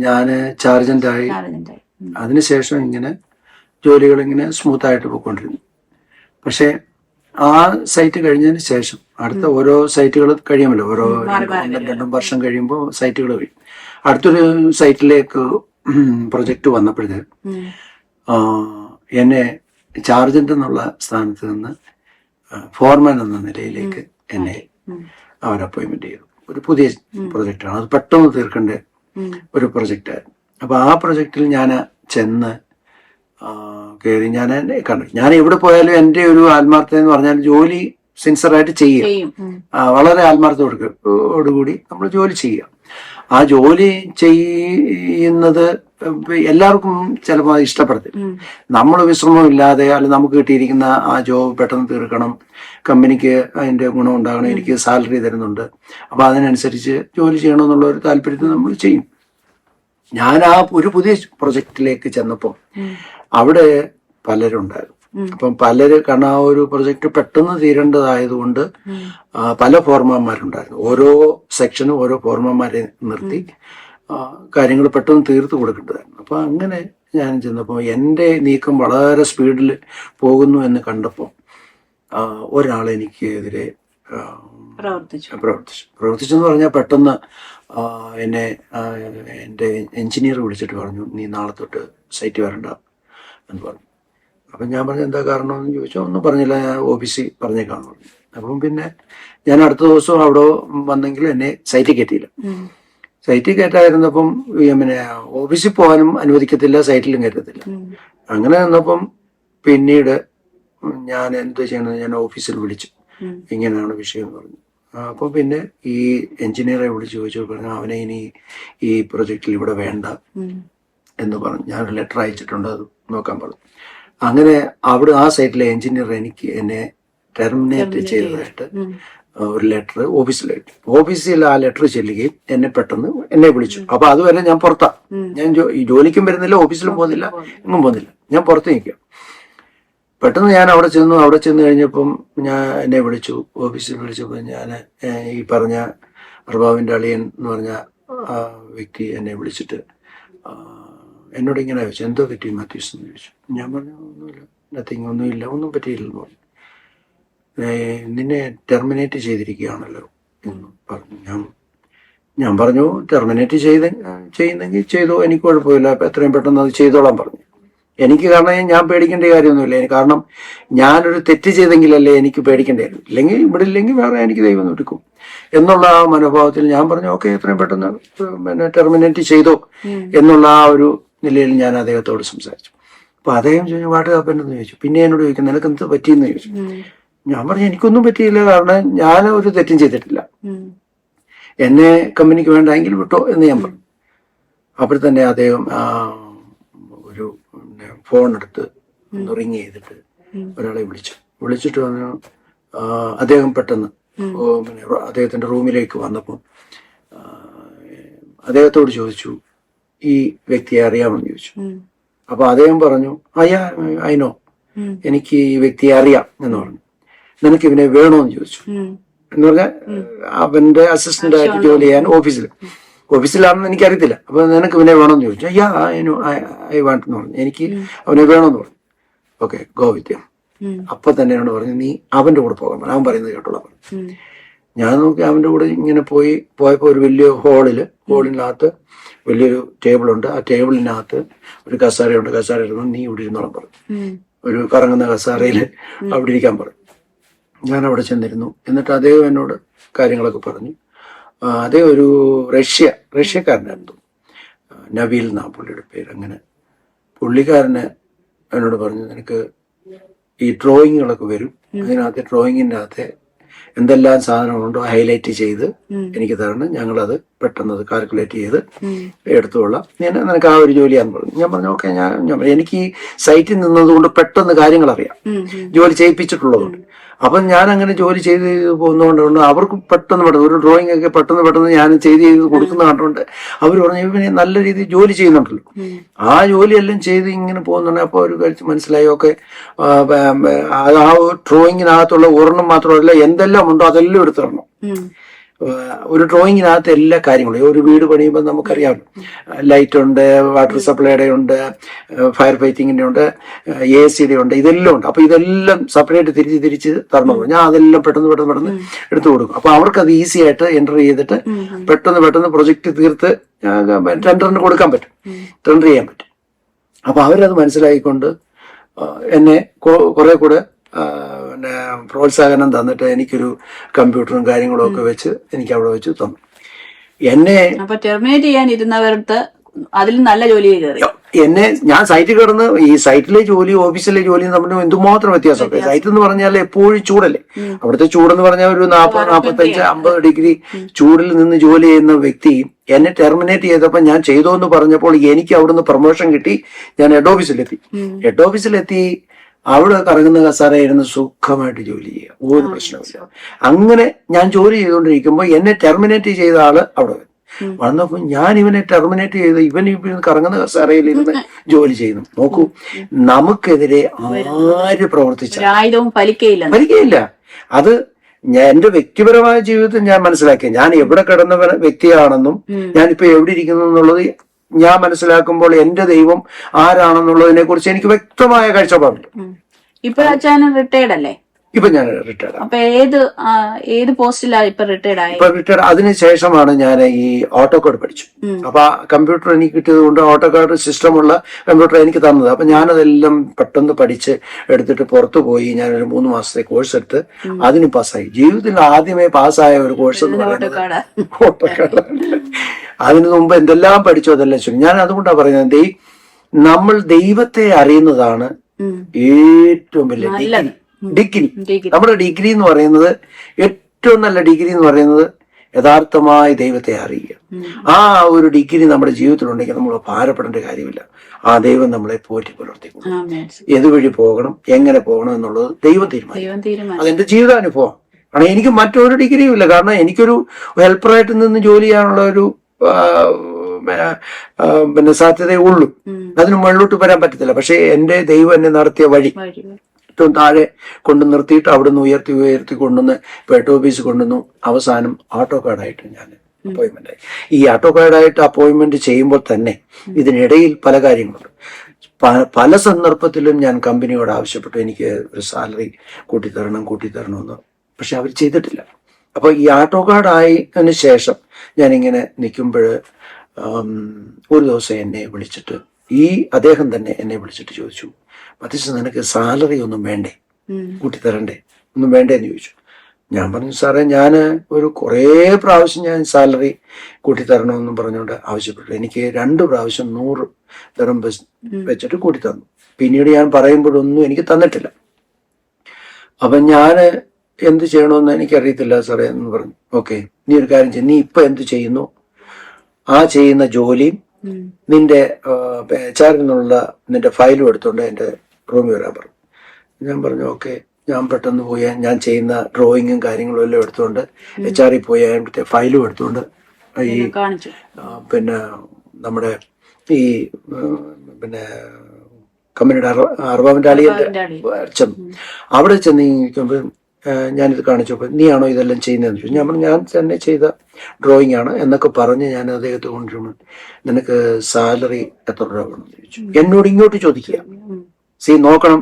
ഞാൻ ചാർജൻ്റായി. അതിനുശേഷം ഇങ്ങനെ ജോലികൾ ഇങ്ങനെ സ്മൂത്തായിട്ട് പോയിക്കൊണ്ടിരുന്നു. പക്ഷേ ആ സൈറ്റ് കഴിഞ്ഞതിന് ശേഷം അടുത്ത ഓരോ സൈറ്റുകൾ കഴിയുമല്ലോ, ഓരോ 1-2 വർഷം കഴിയുമ്പോൾ സൈറ്റുകൾ കഴിയും. അടുത്തൊരു സൈറ്റിലേക്ക് പ്രൊജക്റ്റ് വന്നപ്പോഴത്തേക്ക് എന്നെ ചാർജൻ്റ് എന്നുള്ള സ്ഥാനത്ത് നിന്ന് ഫോർമാൻ എന്ന നിലയിലേക്ക് എന്നെ അവർ അപ്പോയിൻമെന്റ് ചെയ്തു. ഒരു പുതിയ പ്രൊജക്റ്റാണ്, അത് പെട്ടെന്ന് തീർക്കേണ്ട ഒരു പ്രൊജക്റ്റായിരുന്നു. അപ്പോൾ ആ പ്രൊജക്റ്റിൽ ഞാൻ ചെന്ന് കയറി. ഞാൻ കണ്ടു, ഞാൻ എവിടെ പോയാലും എൻ്റെ ഒരു ആത്മാർത്ഥത എന്ന് പറഞ്ഞാൽ ജോലി സിൻസിയറായിട്ട് ചെയ്യും. വളരെ ആത്മാർത്ഥതയോടുകൂടി നമ്മൾ ജോലി ചെയ്യുക. ആ ജോലി ചെയ്യുന്നത് എല്ലാവർക്കും ചിലപ്പോൾ അത് ഇഷ്ടപ്പെടത്തില്ല. നമ്മൾ വിശ്രമമില്ലാതെ അല്ലെങ്കിൽ നമുക്ക് കിട്ടിയിരിക്കുന്ന ആ ജോബ് പെട്ടെന്ന് തീർക്കണം, കമ്പനിക്ക് അതിൻ്റെ ഗുണം ഉണ്ടാകണം, എനിക്ക് സാലറി തരുന്നുണ്ട്, അപ്പോൾ അതിനനുസരിച്ച് ജോലി ചെയ്യണമെന്നുള്ള ഒരു താല്പര്യത്തിൽ നമ്മൾ ചെയ്യും. ഞാൻ ആ ഒരു പുതിയ പ്രൊജക്റ്റിലേക്ക് ചെന്നപ്പോൾ അവിടെ പലരുണ്ടായിരുന്നു. അപ്പം കാരണം ആ ഒരു പ്രൊജക്റ്റ് പെട്ടെന്ന് തീരേണ്ടതായതുകൊണ്ട് പല ഫോർമാന്മാരുണ്ടായിരുന്നു. ഓരോ സെക്ഷനും ഓരോ ഫോർമാന്മാരെ നിർത്തി കാര്യങ്ങൾ പെട്ടെന്ന് തീർത്ത് കൊടുക്കേണ്ടതായിരുന്നു. അപ്പം അങ്ങനെ ഞാൻ ചെന്നപ്പോൾ എൻ്റെ നീക്കം വളരെ സ്പീഡിൽ പോകുന്നു എന്ന് കണ്ടപ്പോൾ ഒരാൾ എനിക്കെതിരെ പ്രവർത്തിച്ചെന്ന് പറഞ്ഞാൽ പെട്ടെന്ന് എന്നെ എൻ്റെ എൻജിനീയർ വിളിച്ചിട്ട് പറഞ്ഞു, നീ നാളെ തൊട്ട് സൈറ്റ് വരണ്ട എന്ന് പറഞ്ഞു. അപ്പം ഞാൻ പറഞ്ഞു എന്താ കാരണമെന്ന് ചോദിച്ചാൽ ഒന്നും പറഞ്ഞില്ല, ഞാൻ ഓഫീസിൽ പറഞ്ഞേക്കാന്ന് പറഞ്ഞു. അപ്പം പിന്നെ ഞാൻ അടുത്ത ദിവസം അവിടെ വന്നെങ്കിൽ എന്നെ സൈറ്റിൽ കയറ്റിയില്ല. സൈറ്റിൽ കയറ്റായിരുന്നപ്പം പിന്നെ ഓഫീസിൽ പോകാനും അനുവദിക്കത്തില്ല, സൈറ്റിലും കയറ്റത്തില്ല. അങ്ങനെ നിന്നപ്പം പിന്നീട് ഞാൻ എന്ത് ചെയ്യണമെന്ന് ഞാൻ ഓഫീസിൽ വിളിച്ചു, ഇങ്ങനെയാണ് വിഷയം എന്ന് പറഞ്ഞു. അപ്പോൾ പിന്നെ ഈ എഞ്ചിനീയറെ വിളിച്ച് ചോദിച്ചു, പറഞ്ഞു അവനെ ഇനി ഈ പ്രൊജക്റ്റിൽ ഇവിടെ വേണ്ട എന്ന് പറഞ്ഞു. ഞാൻ ലെറ്റർ അയച്ചിട്ടുണ്ട്, അത് നോക്കാൻ പറഞ്ഞു. അങ്ങനെ അവിടെ ആ സൈറ്റിലെ എഞ്ചിനീയർ എന്നെ ടെർമിനേറ്റ് ചെയ്തതായിട്ട് ഒരു ലെറ്റർ ഓഫീസിൽ ആ ലെറ്റർ ചെല്ലുകയും എന്നെ വിളിച്ചു. അപ്പൊ അതുവരെ ഞാൻ പുറത്താ, ഞാൻ ജോലിക്കും വരുന്നില്ല, ഓഫീസിലും പോകുന്നില്ല, എങ്ങും പോകുന്നില്ല, ഞാൻ പുറത്ത് നിൽക്കാം. പെട്ടെന്ന് ഞാൻ അവിടെ ചെന്ന് കഴിഞ്ഞപ്പം എന്നെ വിളിച്ചു, ഓഫീസിൽ വിളിച്ചപ്പോൾ ഞാൻ ഈ പറഞ്ഞ പ്രഭാവിൻ്റെ അളിയൻ എന്ന് പറഞ്ഞ ആ വ്യക്തി എന്നെ വിളിച്ചിട്ട് എന്നോട് ഇങ്ങനെ ചോദിച്ചു, എന്തോ പറ്റി മാത്യൂസ് എന്ന് ചോദിച്ചു. ഞാൻ പറഞ്ഞു ഒന്നുമില്ല, ഒന്നുമില്ല, ഒന്നും പറ്റിയില്ലെന്ന് പറഞ്ഞു. നിന്നെ ടെർമിനേറ്റ് ചെയ്തിരിക്കുകയാണല്ലോ എന്ന് പറഞ്ഞു. ഞാൻ പറഞ്ഞു ടെർമിനേറ്റ് ചെയ്യുന്നെങ്കിൽ ചെയ്തോ, എനിക്ക് കുഴപ്പമില്ല, എത്രയും പെട്ടെന്ന് അത് ചെയ്തോളാൻ പറഞ്ഞു. എനിക്ക് കാരണം ഞാൻ പേടിക്കേണ്ട കാര്യമൊന്നുമില്ല, കാരണം ഞാനൊരു തെറ്റ് ചെയ്തെങ്കിലല്ലേ എനിക്ക് പേടിക്കേണ്ട കാര്യം, ഇല്ലെങ്കിൽ ഇവിടെ ഇല്ലെങ്കിൽ വേറെ എനിക്ക് ദൈവം എടുക്കും എന്നുള്ള ആ മനോഭാവത്തിൽ ഞാൻ പറഞ്ഞു ഓക്കെ, എത്രയും പെട്ടെന്ന് പിന്നെ ടെർമിനേറ്റ് ചെയ്തോ എന്നുള്ള ആ ഒരു നിലയിൽ ഞാൻ അദ്ദേഹത്തോട് സംസാരിച്ചു. അപ്പൊ അദ്ദേഹം ചോദിച്ചു വാട്ട് ഹാപ്പൻഡ് ചോദിച്ചു. പിന്നെ എന്നോട് ചോദിക്കും നിനക്ക് എന്ത് പറ്റിയെന്ന് ചോദിച്ചു. ഞാൻ പറഞ്ഞു എനിക്കൊന്നും പറ്റിയില്ല, കാരണം ഞാൻ ഒരു തെറ്റും ചെയ്തിട്ടില്ല, എന്നെ കമ്പനിക്ക് വേണ്ടെങ്കിൽ വിട്ടോ എന്ന് ഞാൻ പറഞ്ഞു. അപ്പോൾ തന്നെ അദ്ദേഹം ഒരു ഫോൺ എടുത്ത് ഒന്ന് റിങ് ചെയ്തിട്ട് ഒരാളെ വിളിച്ചിട്ട് പറഞ്ഞു. അദ്ദേഹം പെട്ടെന്ന് പിന്നെ അദ്ദേഹത്തിന്റെ റൂമിലേക്ക് വന്നപ്പോൾ അദ്ദേഹത്തോട് ചോദിച്ചു ഈ വ്യക്തിയെ അറിയാമെന്ന് ചോദിച്ചു. അപ്പൊ അദ്ദേഹം പറഞ്ഞു അയ്നോ, എനിക്ക് ഈ വ്യക്തിയെ അറിയാം എന്ന് പറഞ്ഞു. നിനക്ക് ഇവനെ വേണോന്ന് ചോദിച്ചു. എന്ന് പറഞ്ഞാൽ അവന്റെ അസിസ്റ്റന്റ് ആയിട്ട് ജോലി ചെയ്യാൻ ഓഫീസിലാണെന്ന് എനിക്കറിയത്തില്ല. അപ്പൊ നിനക്ക് ഇവനെ വേണമെന്ന് ചോദിച്ചു. ഐ വാണ്ട് എന്ന് പറഞ്ഞു. എനിക്ക് അവനെ വേണമെന്ന് പറഞ്ഞു. Okay go with him. അപ്പൊ തന്നെ എന്നോട് പറഞ്ഞു നീ അവന്റെ കൂടെ പോകാൻ പറഞ്ഞു, അവൻ പറയുന്നത് കേട്ടോളാം പറഞ്ഞു. ഞാൻ നോക്കി അവന്റെ കൂടെ ഇങ്ങനെ പോയപ്പോ ഒരു വലിയ ഹോളിനകത്ത് വലിയൊരു ടേബിളുണ്ട്. ആ ടേബിളിനകത്ത് ഒരു കസാരയുണ്ട്. കസാര ഇരുന്നു നീ ഇവിടെ ഇരുന്നോളം പറഞ്ഞു. ഒരു കറങ്ങുന്ന കസാരയിൽ അവിടെ ഇരിക്കാൻ പറഞ്ഞു. ഞാൻ അവിടെ ചെന്നിരുന്നു. എന്നിട്ട് അദ്ദേഹം എന്നോട് കാര്യങ്ങളൊക്കെ പറഞ്ഞു. അദ്ദേഹം ഒരു റഷ്യക്കാരനായിരുന്നു, നബീൽ എന്നാ പുള്ളിയുടെ പേര്. അങ്ങനെ പുള്ളിക്കാരന് എന്നോട് പറഞ്ഞു നിനക്ക് ഈ ഡ്രോയിങ്ങുകളൊക്കെ വരും, അതിനകത്ത് ഡ്രോയിങ്ങിൻ്റെ അകത്ത് എന്തെല്ലാം സാധനങ്ങളുണ്ടോ ഹൈലൈറ്റ് ചെയ്ത് എനിക്ക് തരണം, ഞങ്ങളത് പെട്ടെന്ന് അത് കാൽക്കുലേറ്റ് ചെയ്ത് എടുത്തുകൊള്ളാം, നിനക്ക് ആ ഒരു ജോലിയാന്ന് പറഞ്ഞു. ഞാൻ പറഞ്ഞു ഓക്കെ. എനിക്ക് ഈ സൈറ്റിൽ നിന്നതുകൊണ്ട് പെട്ടെന്ന് കാര്യങ്ങൾ അറിയാം, ജോലി ചെയ്യിപ്പിച്ചിട്ടുള്ളതുകൊണ്ട്. അപ്പം ഞാൻ അങ്ങനെ ജോലി ചെയ്ത് പോകുന്നതുകൊണ്ട് അവർക്ക് പെട്ടെന്ന് ഒരു ഡ്രോയിങ് ഒക്കെ പെട്ടെന്ന് ഞാൻ ചെയ്ത് കൊടുക്കുന്ന കണ്ടുകൊണ്ട് അവർ പറഞ്ഞു ഇവനെ നല്ല രീതിയിൽ ജോലി ചെയ്യുന്നുണ്ടല്ലോ. ആ ജോലിയെല്ലാം ചെയ്ത് ഇങ്ങനെ പോകുന്നുണ്ട്. അപ്പോൾ ഒരു കഴിച്ച് മനസ്സിലായി ഓക്കെ, ആ ഡ്രോയിങ്ങിനകത്തുള്ള ഒരെണ്ണം മാത്രമല്ല എന്തെല്ലാം ഉണ്ടോ അതെല്ലാം എടുത്തു തരണം. ഒരു ഡ്രോയിങ്ങിനകത്ത് എല്ലാ കാര്യങ്ങളും, ഒരു വീട് പണിയുമ്പോൾ നമുക്കറിയാം, ലൈറ്റ് ഉണ്ട്, വാട്ടർ സപ്ലൈയുടെ ഉണ്ട്, ഫയർ ഫൈറ്റിങ്ങിന്റെ ഉണ്ട്, AC ഉണ്ട്, ഇതെല്ലാം ഉണ്ട്. അപ്പൊ ഇതെല്ലാം സെപ്പറേറ്റ് തിരിച്ച് തരണം. ഞാൻ അതെല്ലാം പെട്ടെന്ന് എടുത്തു കൊടുക്കും. അപ്പൊ അവർക്കത് ഈസി ആയിട്ട് എൻ്റർ ചെയ്തിട്ട് പെട്ടെന്ന് പ്രൊജക്ട് തീർത്ത് ടെൻഡറിന് കൊടുക്കാൻ പറ്റും, ടെൻഡർ ചെയ്യാൻ പറ്റും. അപ്പൊ അവരത് മനസ്സിലാക്കിക്കൊണ്ട് എന്നെ കുറെ കൂടെ പിന്നെ പ്രോത്സാഹനം തന്നിട്ട് എനിക്കൊരു കമ്പ്യൂട്ടറും കാര്യങ്ങളും ഒക്കെ വെച്ച് എനിക്ക് അവിടെ വെച്ച് തന്നു. എന്നെ ടെർമിനേറ്റ് ചെയ്യാനിരുന്നവർക്ക് അതിൽ നല്ല ജോലി കയറി. ഞാൻ സൈറ്റിൽ കിടന്ന്, ഈ സൈറ്റിലെ ജോലി ഓഫീസിലെ ജോലിയും തമ്മിൽ എന്തുമാത്രം വ്യത്യാസമുണ്ട്. സൈറ്റ് എന്ന് പറഞ്ഞാൽ എപ്പോഴും ചൂടല്ലേ. അവിടുത്തെ ചൂടെന്ന് പറഞ്ഞാൽ ഒരു 40-45-50 ഡിഗ്രി ചൂടിൽ നിന്ന് ജോലി ചെയ്യുന്ന വ്യക്തി എന്നെ ടെർമിനേറ്റ് ചെയ്തപ്പോൾ ഞാൻ ചെയ്തോ എന്ന് പറഞ്ഞപ്പോൾ എനിക്ക് അവിടുന്ന് പ്രൊമോഷൻ കിട്ടി. ഞാൻ ഹെഡ് ഓഫീസിലെത്തി. അവിടെ കറങ്ങുന്ന കസാരയിരുന്ന് സുഖമായിട്ട് ജോലി ചെയ്യുക, ഒരു പ്രശ്നമില്ല. അങ്ങനെ ഞാൻ ജോലി ചെയ്തുകൊണ്ടിരിക്കുമ്പോൾ എന്നെ ടെർമിനേറ്റ് ചെയ്ത ആള് അവിടെ വന്നപ്പോൾ ഞാൻ ഇവനെ ടെർമിനേറ്റ് ചെയ്ത് ഇവൻ കറങ്ങുന്ന കസാരയിൽ ഇരുന്ന് ജോലി ചെയ്യുന്നു. നോക്കൂ, നമുക്കെതിരെ ആര് പ്രവർത്തിച്ചാലും ഫലിക്കയില്ല. അത് എന്റെ വ്യക്തിപരമായ ജീവിതത്തിൽ ഞാൻ മനസ്സിലാക്കി. ഞാൻ എവിടെ കിടന്ന വ്യക്തിയാണെന്നും ഞാനിപ്പോ എവിടെ ഇരിക്കുന്നു എന്നുള്ളത് ഞാൻ മനസ്സിലാക്കുമ്പോൾ എന്റെ ദൈവം ആരാണെന്നുള്ളതിനെ കുറിച്ച് എനിക്ക് വ്യക്തമായ കാഴ്ചപ്പാടുണ്ട്. ഇപ്പൊ അച്ഛൻ റിട്ടയർഡ് അല്ലേ? ഇപ്പൊ ഞാൻ റിട്ടയർഡ്. അപ്പൊ ഏത് പോസ്റ്റിലാണ് ഇപ്പൊ റിട്ടയർഡ്? ഇപ്പൊ റിട്ടയർഡ്. അതിനുശേഷമാണ് ഞാൻ ഈ ഓട്ടോകാഡ് പഠിച്ചു. അപ്പൊ ആ കമ്പ്യൂട്ടർ എനിക്ക് കിട്ടിയത് കൊണ്ട് ഓട്ടോകാഡ് സിസ്റ്റമുള്ള കമ്പ്യൂട്ടർ എനിക്ക് തന്നത്. അപ്പൊ ഞാനതെല്ലാം പെട്ടെന്ന് പഠിച്ച് എടുത്തിട്ട് പുറത്തു പോയി. ഞാനൊരു 3 മാസത്തെ കോഴ്സ് എടുത്ത് അതിന് പാസ്സായി. ജീവിതത്തിൽ ആദ്യമേ പാസ്സായ ഒരു കോഴ്സ് എന്ന് പറയുന്നത് ഓട്ടോകാഡ്. അതിനു മുമ്പ് എന്തെല്ലാം പഠിച്ചു അതെല്ലാം ശരി. ഞാൻ അതുകൊണ്ടാണ് പറയുന്നത്, നമ്മൾ ദൈവത്തെ അറിയുന്നതാണ് ഏറ്റവും വലിയ ഡിഗ്രി. നമ്മുടെ ഡിഗ്രി എന്ന് പറയുന്നത്, ഏറ്റവും നല്ല ഡിഗ്രി എന്ന് പറയുന്നത് യഥാർത്ഥമായി ദൈവത്തെ അറിയുക. ആ ഒരു ഡിഗ്രി നമ്മുടെ ജീവിതത്തിലുണ്ടെങ്കിൽ നമ്മൾ ഭാരപ്പെടേണ്ട കാര്യമില്ല. ആ ദൈവം നമ്മളെ പോറ്റി പുലർത്തിക്കൊള്ളും. ഏതുവഴി പോകണം, എങ്ങനെ പോകണം എന്നുള്ളത് ദൈവം തീരുമാനിക്കും. അതെന്റെ ജീവിതാനുഭവം. കാരണം എനിക്ക് മറ്റൊരു ഡിഗ്രിയും ഇല്ല. കാരണം എനിക്കൊരു ഹെൽപ്പറായിട്ട് നിന്ന് ജോലി ചെയ്യാനുള്ള ഒരു പിന്നെ സാധ്യതയേ ഉള്ളൂ. അതിന് മുകളിലോട്ട് വരാൻ പറ്റത്തില്ല. പക്ഷെ എന്റെ ദൈവം എന്നെ നടത്തിയ വഴി ഏറ്റവും താഴെ കൊണ്ട് നിർത്തിയിട്ട് അവിടുന്ന് ഉയർത്തി കൊണ്ടുവന്ന് ഹെഡ് ഓഫീസ് കൊണ്ടുവന്നു. അവസാനം ഓട്ടോകാഡായിട്ട് ഞാൻ അപ്പോയിന്റ്മെന്റ് ആയി. ഈ ഓട്ടോകാഡായിട്ട് അപ്പോയിന്റ്മെന്റ് ചെയ്യുമ്പോൾ തന്നെ ഇതിനിടയിൽ പല കാര്യങ്ങളുണ്ട്. പല സന്ദർഭത്തിലും ഞാൻ കമ്പനിയോട് ആവശ്യപ്പെട്ടു, എനിക്ക് ഒരു സാലറി കൂട്ടിത്തരണമെന്ന്. പക്ഷെ അവർ ചെയ്തിട്ടില്ല. അപ്പൊ ഈ ഓട്ടോകാഡ് ആയതിനു ശേഷം ഞാനിങ്ങനെ നിൽക്കുമ്പോൾ ഒരു ദിവസം എന്നെ വിളിച്ചിട്ട്, അദ്ദേഹം തന്നെ എന്നെ വിളിച്ചിട്ട് ചോദിച്ചു, മതീഷ്, നിനക്ക് സാലറി ഒന്നും വേണ്ടേ, കൂട്ടിത്തരണ്ടേ, ഒന്നും വേണ്ടേന്ന് ചോദിച്ചു. ഞാൻ പറഞ്ഞു, സാറേ, ഞാൻ കുറേ പ്രാവശ്യം ഞാൻ സാലറി കൂട്ടിത്തരണമെന്നും പറഞ്ഞുകൊണ്ട് ആവശ്യപ്പെട്ടു. എനിക്ക് 2 പ്രാവശ്യം 100 ദിർഹം വെച്ചിട്ട് കൂട്ടിത്തന്നു. പിന്നീട് ഞാൻ പറയുമ്പോഴൊന്നും എനിക്ക് തന്നിട്ടില്ല. അപ്പൊ ഞാൻ എന്ത് ചെയ്യണമെന്ന് എനിക്കറിയത്തില്ല സാറേ എന്ന് പറഞ്ഞു. ഓക്കെ, നീ ഒരു കാര്യം ചെയ്യും, നീ ഇപ്പൊ എന്ത് ചെയ്യുന്നു ആ ചെയ്യുന്ന ജോലിയും നിന്റെ HR നിന്നുള്ള നിന്റെ ഫയലും എടുത്തുകൊണ്ട് എന്റെ റൂമിൽ വരാൻ പറഞ്ഞു. ഞാൻ പറഞ്ഞു ഓക്കെ. ഞാൻ പെട്ടെന്ന് പോയി ഞാൻ ചെയ്യുന്ന ഡ്രോയിങ്ങും കാര്യങ്ങളും എല്ലാം എടുത്തുകൊണ്ട് HR പോയി അതിന്റെ ഫയലും എടുത്തുകൊണ്ട് ഈ പിന്നെ നമ്മുടെ ഈ പിന്നെ കമ്പനിയുടെ അർബാമിന്റെ ചെന്നു. അവിടെ ചെന്ന് നിൽക്കുമ്പോൾ ഞാനിത് കാണിച്ചപ്പോൾ, നീയാണോ ഇതെല്ലാം ചെയ്യുന്നതെന്ന് ചോദിച്ചു. ഞാൻ പറഞ്ഞു, ഞാൻ തന്നെ ചെയ്ത ഡ്രോയിങ് ആണ് എന്നൊക്കെ പറഞ്ഞ് ഞാൻ അദ്ദേഹത്തെ കൊണ്ടുവരുമ്പോൾ, നിനക്ക് സാലറി എത്ര രൂപ വേണമെന്ന് ചോദിച്ചു. എന്നോട് ഇങ്ങോട്ട് ചോദിക്കുക. നോക്കണം,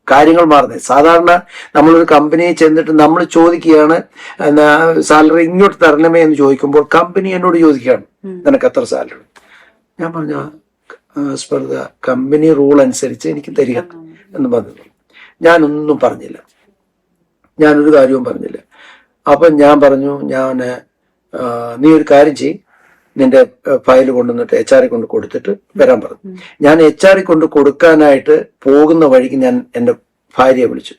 കാര്യങ്ങൾ മാറുന്നത്. സാധാരണ നമ്മളൊരു കമ്പനിയിൽ ചെന്നിട്ട് നമ്മൾ ചോദിക്കുകയാണ് സാലറി ഇങ്ങോട്ട് തരണമേ എന്ന് ചോദിക്കുമ്പോൾ കമ്പനി എന്നോട് ചോദിക്കുകയാണ്, നിനക്ക് എത്ര സാലറി. ഞാൻ പറഞ്ഞു, as per the company rule അനുസരിച്ച് എനിക്ക് തരിക എന്ന് പറഞ്ഞു. ഞാനൊന്നും പറഞ്ഞില്ല, ഞാനൊരു കാര്യവും പറഞ്ഞില്ല. അപ്പം ഞാൻ പറഞ്ഞു, നീ ഒരു കാര്യം ചെയ്യും, നിന്റെ ഫയൽ കൊണ്ടുവന്നിട്ട് HR കൊണ്ട് കൊടുത്തിട്ട് വരാൻ പറഞ്ഞു. ഞാൻ HR കൊണ്ട് കൊടുക്കാനായിട്ട് പോകുന്ന വഴിക്ക് ഞാൻ എന്റെ ഭാര്യയെ വിളിച്ചു.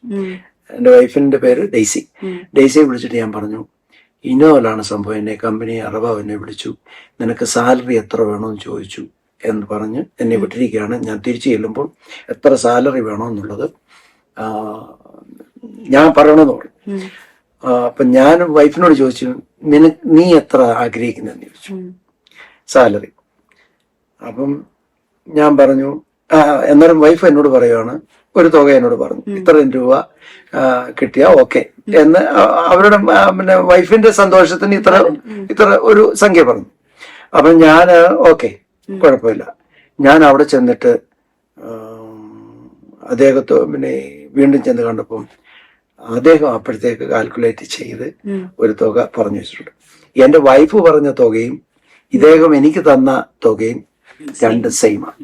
എന്റെ വൈഫിന്റെ പേര് ഡെയ്സിയെ വിളിച്ചിട്ട് ഞാൻ പറഞ്ഞു, ഇന്നോലാണ് സംഭവം, എന്നെ കമ്പനി അറബാവ് എന്നെ വിളിച്ചു, നിനക്ക് സാലറി എത്ര വേണമെന്ന് ചോദിച്ചു എന്ന് പറഞ്ഞ് എന്നെ വിട്ടിരിക്കുകയാണ്. ഞാൻ തിരിച്ചു ചെല്ലുമ്പോൾ എത്ര സാലറി വേണമെന്നുള്ളത് ഞാൻ പറയണമെന്ന് പറഞ്ഞു. അപ്പൊ ഞാൻ വൈഫിനോട് ചോദിച്ചു, നീ എത്ര ആഗ്രഹിക്കുന്നെന്ന് ചോദിച്ചു സാലറി. അപ്പം ഞാൻ പറഞ്ഞു, എന്നാലും വൈഫ് എന്നോട് പറയുകയാണ്, ഒരു തുക എന്നോട് പറഞ്ഞു, ഇത്രയും രൂപ കിട്ടിയാ ഓക്കെ എന്ന്. അവരുടെ പിന്നെ വൈഫിന്റെ സന്തോഷത്തിന് ഇത്ര ഒരു സംഖ്യ പറഞ്ഞു. അപ്പൊ ഞാൻ ഓക്കെ, കുഴപ്പമില്ല. ഞാൻ അവിടെ ചെന്നിട്ട് അദ്ദേഹത്തെ പിന്നെ വീണ്ടും ചെന്ന് കണ്ടപ്പം അദ്ദേഹം അപ്പോഴത്തേക്ക് കാൽക്കുലേറ്റ് ചെയ്ത് ഒരു തുക പറഞ്ഞു വെച്ചിട്ടുണ്ട്. എന്റെ വൈഫ് പറഞ്ഞ തുകയും ഇദ്ദേഹം എനിക്ക് തന്ന തുകയും രണ്ട് സെയിമാണ്.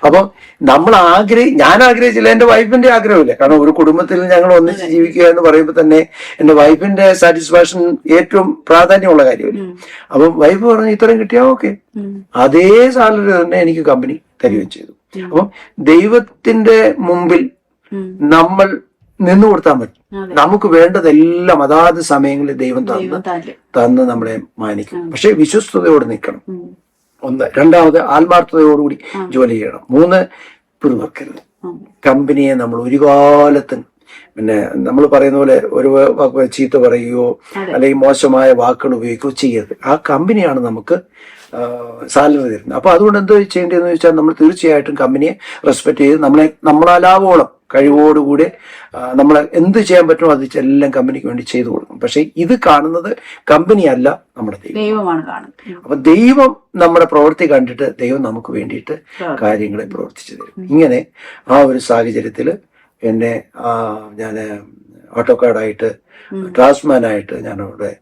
അപ്പം ഞാൻ ആഗ്രഹിച്ചില്ല, എന്റെ വൈഫിന്റെ ആഗ്രഹമില്ല. കാരണം ഒരു കുടുംബത്തിൽ ഞങ്ങൾ ഒന്നിച്ച് ജീവിക്കുക എന്ന് പറയുമ്പോൾ തന്നെ എന്റെ വൈഫിന്റെ സാറ്റിസ്ഫാക്ഷൻ ഏറ്റവും പ്രാധാന്യമുള്ള കാര്യമല്ല. അപ്പം വൈഫ് പറഞ്ഞു ഇത്രയും കിട്ടിയാ ഓക്കെ. അതേ സാലറി തന്നെ എനിക്ക് കമ്പനി തരികയും ചെയ്തു. അപ്പം ദൈവത്തിന്റെ മുമ്പിൽ നമ്മൾ നിന്നു കൊടുത്താൽ മതി. നമുക്ക് വേണ്ടതെല്ലാം അതാത് സമയങ്ങളിൽ ദൈവം തന്ന് നമ്മളെ മാനിക്കും. പക്ഷെ വിശ്വസ്തയോടെ നിൽക്കണം. ഒന്ന്. രണ്ടാമത് ആത്മാർത്ഥതയോടുകൂടി ജോലി ചെയ്യണം. മൂന്ന്, പിറുവർക്കരുത്. കമ്പനിയെ നമ്മൾ ഒരു കാലത്തും പിന്നെ നമ്മൾ പറയുന്ന പോലെ ഒരു ചീത്ത പറയുകയോ അല്ലെങ്കിൽ മോശമായ വാക്കുകൾ ഉപയോഗിക്കുകയോ ചെയ്യരുത്. ആ കമ്പനിയാണ് നമുക്ക് സാലറി തരുന്നത്. അപ്പൊ അതുകൊണ്ട് എന്തോ ചെയ്യേണ്ടതെന്ന് വെച്ചാൽ നമ്മൾ തീർച്ചയായിട്ടും കമ്പനിയെ റെസ്പെക്ട് ചെയ്ത് നമ്മളാലാവോളം കഴിവോടുകൂടി നമ്മളെ എന്ത് ചെയ്യാൻ പറ്റുമോ അത് എല്ലാം കമ്പനിക്ക് വേണ്ടി ചെയ്തു കൊടുക്കും. പക്ഷെ ഇത് കാണുന്നത് കമ്പനിയല്ല, നമ്മുടെ ദൈവമാണ് കാണുന്നത്. അപ്പൊ ദൈവം നമ്മുടെ പ്രവൃത്തി കണ്ടിട്ട് ദൈവം നമുക്ക് വേണ്ടിയിട്ട് കാര്യങ്ങളെ പ്രവർത്തിച്ചു തരും. ഇങ്ങനെ ആ ഒരു സാഹചര്യത്തിൽ എന്നെ ഞാൻ ഓട്ടോക്കാർഡായിട്ട് ഡ്രാഫ്റ്റ്മാനായിട്ട് ഞാൻ അവിടെ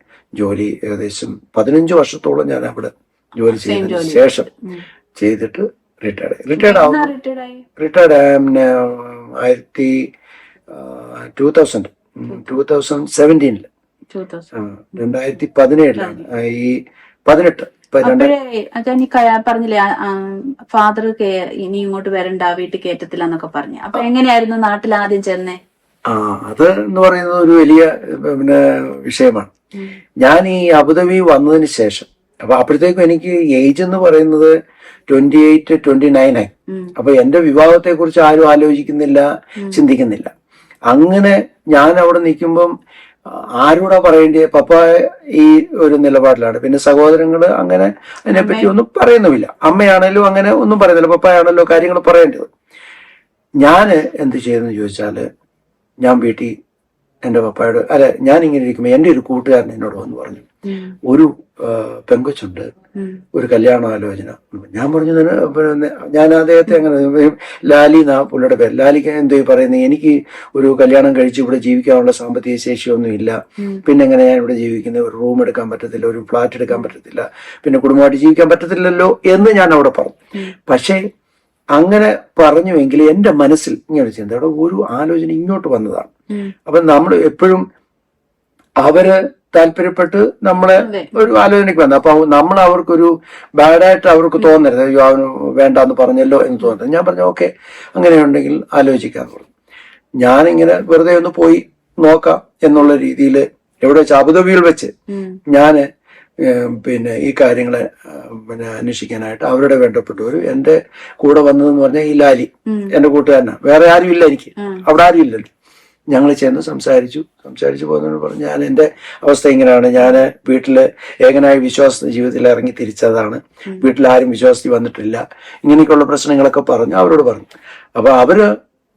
ജോലി ഏകദേശം 15 വർഷത്തോളം ഞാൻ അവിടെ ജോലി ചെയ്തതിന് ശേഷം ചെയ്തിട്ട് റിട്ടയർഡ് ആവും. റിട്ടയർഡ് 2017 2017 ഈ 18 പറഞ്ഞില്ലേ ഫാദർ ഇനി ഇങ്ങോട്ട് വരണ്ട, വീട്ടിൽ കയറ്റത്തില്ല എന്നൊക്കെ പറഞ്ഞു. അപ്പൊ എങ്ങനെയായിരുന്നു നാട്ടിൽ ആദ്യം ചെന്നേ? അത് എന്ന് പറയുന്നത് ഒരു വലിയ പിന്നെ വിഷയമാണ്. ഞാൻ ഈ അബുദാബി വന്നതിന് ശേഷം, അപ്പൊ അപ്പോഴത്തേക്കും എനിക്ക് ഏജ് എന്ന് പറയുന്നത് 28, 29 ആയി. അപ്പൊ എന്റെ വിവാഹത്തെ കുറിച്ച് ആരും ആലോചിക്കുന്നില്ല, ചിന്തിക്കുന്നില്ല. അങ്ങനെ ഞാൻ അവിടെ നിൽക്കുമ്പം ആരോടാ പറയേണ്ടത്? പപ്പ ഈ ഒരു നിലപാടിലാണ്. പിന്നെ സഹോദരങ്ങള് അങ്ങനെ അതിനെപ്പറ്റി ഒന്നും പറയുന്നുമില്ല. അമ്മയാണേലും അങ്ങനെ ഒന്നും പറയുന്നില്ല. പപ്പയാണല്ലോ കാര്യങ്ങൾ പറയേണ്ടത്. ഞാൻ എന്ത് ചെയ്തെന്ന് ചോദിച്ചാല്, ഞാൻ വീട്ടിൽ എന്റെ പപ്പായോട് ഞാൻ ഇങ്ങനെ ഇരിക്കുമ്പോ എന്റെ ഒരു കൂട്ടുകാരൻ എന്നോട് വന്ന് പറഞ്ഞു, ഒരു പെങ്കൊച്ചുണ്ട്, ഒരു കല്യാണാലോചന. ഞാൻ പറഞ്ഞു, ഞാൻ അദ്ദേഹത്തെ അങ്ങനെ ലാലി എന്നാ പുള്ളിയുടെ പേര്. ലാലിക്ക് എന്തോ പറയുന്നത്, എനിക്ക് ഒരു കല്യാണം കഴിച്ച് ഇവിടെ ജീവിക്കാനുള്ള സാമ്പത്തിക ശേഷിയൊന്നും ഇല്ല. പിന്നെ എങ്ങനെ ഞാൻ ഇവിടെ ജീവിക്കുന്നത്? ഒരു റൂം എടുക്കാൻ പറ്റത്തില്ല, ഒരു ഫ്ലാറ്റ് എടുക്കാൻ പറ്റത്തില്ല, പിന്നെ കുടുംബമായിട്ട് ജീവിക്കാൻ പറ്റത്തില്ലല്ലോ എന്ന് ഞാൻ അവിടെ പറഞ്ഞു. പക്ഷേ അങ്ങനെ പറഞ്ഞുവെങ്കിൽ എന്റെ മനസ്സിൽ ഇങ്ങനെ ചിന്ത, അവിടെ ഒരു ആലോചന ഇങ്ങോട്ട് വന്നതാണ്. അപ്പൊ നമ്മൾ എപ്പോഴും അവര് താല്പര്യപ്പെട്ട് നമ്മളെ ഒരു ആലോചനയ്ക്ക് വന്നത്. അപ്പൊ നമ്മൾ അവർക്കൊരു ബാഡായിട്ട് അവർക്ക് തോന്നരുത്, അയ്യോ അവന് വേണ്ടാന്ന് പറഞ്ഞല്ലോ എന്ന് തോന്നരുത്. ഞാൻ പറഞ്ഞു ഓക്കെ, അങ്ങനെയുണ്ടെങ്കിൽ ആലോചിക്കാന്ന് പറഞ്ഞു. ഞാനിങ്ങനെ വെറുതെ ഒന്ന് പോയി നോക്കാം എന്നുള്ള രീതിയിൽ എവിടെ വെച്ച് അബുദാബിയിൽ വെച്ച് ഞാന് പിന്നെ ഈ കാര്യങ്ങളെ പിന്നെ അന്വേഷിക്കാനായിട്ട് അവരുടെ വേണ്ടപ്പെട്ടവർ എന്റെ കൂടെ വന്നതെന്ന് പറഞ്ഞാൽ ഈ ലാലി എന്റെ കൂട്ടുകാരനാണ്. വേറെ ആരും ഇല്ല, എനിക്ക് അവിടെ ആരും ഇല്ലല്ലോ. ഞങ്ങൾ ചെന്ന് സംസാരിച്ചു പോകുന്നതിന് പറഞ്ഞു, ഞാൻ എൻ്റെ അവസ്ഥ ഇങ്ങനെയാണ്. ഞാൻ വീട്ടില് ഏകനായ വിശ്വാസ ജീവിതത്തിൽ ഇറങ്ങി തിരിച്ചതാണ്. വീട്ടിൽ ആരും വിശ്വാസത്തിൽ വന്നിട്ടില്ല. ഇങ്ങനെയൊക്കെയുള്ള പ്രശ്നങ്ങളൊക്കെ പറഞ്ഞു അവരോട് പറഞ്ഞു. അപ്പൊ അവര്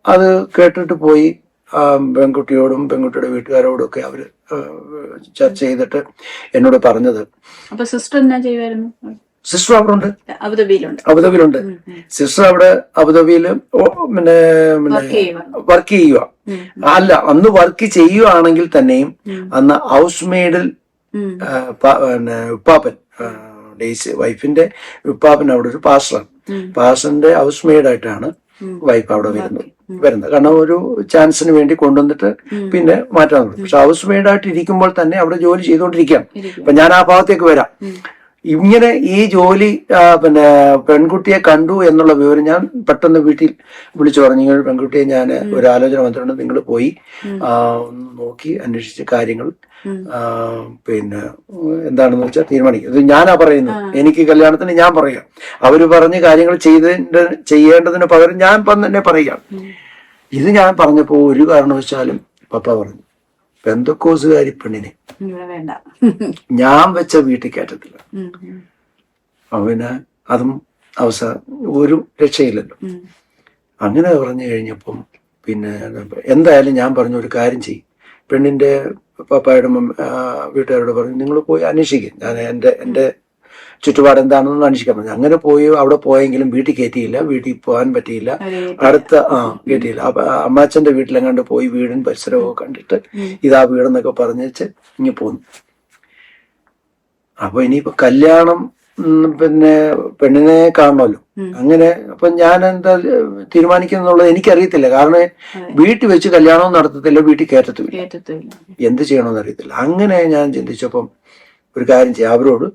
അത് കേട്ടിട്ട് പോയി പെൺകുട്ടിയോടും പെൺകുട്ടിയുടെ വീട്ടുകാരോടും ഒക്കെ അവര് ചർച്ച ചെയ്തിട്ട് എന്നോട് പറഞ്ഞത്. അപ്പൊ സിസ്റ്റർ എന്നാ ചെയ്യുമായിരുന്നു? സിസ്റ്റർ അവിടെ ഉണ്ട്, അബുദാബിയിലുണ്ട്. സിസ്റ്റർ അവിടെ അബുദാബിയില് പിന്നെ വർക്ക് ചെയ്യുക. അല്ല, അന്ന് വർക്ക് ചെയ്യുകയാണെങ്കിൽ തന്നെയും അന്ന് ഹൗസ് മെയ്ഡിൽ പിന്നെ ഉപ്പാപ്പൻ ഡേയ്സ് വൈഫിന്റെ ഉപ്പാപ്പൻ അവിടെ ഒരു പാസ്റ്ററാണ്. പാസ്റ്ററിന്റെ ഹൗസ് മെയ്ഡായിട്ടാണ് വൈഫ് അവിടെ വരുന്നത്. കാരണം ഒരു ചാൻസിന് വേണ്ടി കൊണ്ടുവന്നിട്ട് പിന്നെ മാറ്റാൻ തുടങ്ങി. പക്ഷെ ഹൗസ് മെയ്ഡായിട്ട് ഇരിക്കുമ്പോൾ തന്നെ അവിടെ ജോലി ചെയ്തുകൊണ്ടിരിക്കുകയാണ്. അപ്പൊ ഞാൻ ആ ഭാഗത്തേക്ക് വരാം. ഇങ്ങനെ ഈ ജോലി പിന്നെ പെൺകുട്ടിയെ കണ്ടു എന്നുള്ള വിവരം ഞാൻ പെട്ടെന്ന് വീട്ടിൽ വിളിച്ചു പറഞ്ഞു, നിങ്ങൾ പെൺകുട്ടിയെ ഞാൻ ഒരു ആലോചന വന്നിട്ടുണ്ട്, നിങ്ങൾ പോയി ഒന്ന് നോക്കി അന്വേഷിച്ച കാര്യങ്ങൾ പിന്നെ എന്താണെന്ന് വെച്ചാൽ തീരുമാനിക്കും. ഇത് ഞാനാ പറയുന്നത്, എനിക്ക് കല്യാണത്തിന് ഞാൻ പറയാം. അവര് പറഞ്ഞ കാര്യങ്ങൾ ചെയ്യേണ്ടതിന് പകരം ഞാൻ തന്നെ പറയുകയാണ്. ഇത് ഞാൻ പറഞ്ഞപ്പോ ഒരു കാരണവശാലും പപ്പ പറഞ്ഞു, പെന്തക്കോസുകാരി പെണ്ണിനെ ഞാൻ വെച്ച വീട്ടിൽ കയറ്റത്തില്ല. അവന് അതും അവസാനം ഒരു രക്ഷയില്ലല്ലോ. അങ്ങനെ പറഞ്ഞു കഴിഞ്ഞപ്പം പിന്നെ എന്തായാലും ഞാൻ പറഞ്ഞു ഒരു കാര്യം ചെയ്യും, പെണ്ണിന്റെ പപ്പായുടെ വീട്ടുകാരോട് പറഞ്ഞു നിങ്ങൾ പോയി അന്വേഷിക്കും, ഞാൻ എൻ്റെ ചുറ്റുപാട് എന്താണെന്ന് അന്വേഷിക്കാൻ പറഞ്ഞു. അങ്ങനെ പോയി അവിടെ പോയെങ്കിലും വീട്ടിൽ കയറ്റിയില്ല, വീട്ടിൽ പോകാൻ പറ്റിയില്ല. അടുത്ത കയറ്റിയില്ല. അപ്പൊ അമ്മാച്ചന്റെ വീട്ടിലെങ്ങാണ്ട് പോയി വീടും പരിസരവും ഒക്കെ കണ്ടിട്ട് ഇതാ വീടെന്നൊക്കെ പറഞ്ഞേച്ച് ഇങ്ങനെ പോന്നു. അപ്പൊ ഇനിയിപ്പോ കല്യാണം പിന്നെ പെണ്ണിനെ കാണണമല്ലോ. അങ്ങനെ അപ്പൊ ഞാൻ എന്താ തീരുമാനിക്കുന്നുള്ളത് എനിക്കറിയത്തില്ല. കാരണം വീട്ടിൽ വെച്ച് കല്യാണവും നടത്തത്തില്ല, വീട്ടിൽ കയറ്റത്തുമില്ല, എന്ത് ചെയ്യണമെന്ന് അറിയത്തില്ല. അങ്ങനെ ഞാൻ ചിന്തിച്ചപ്പം ഒരു കാര്യം ചെയ്യാം, അവരോട്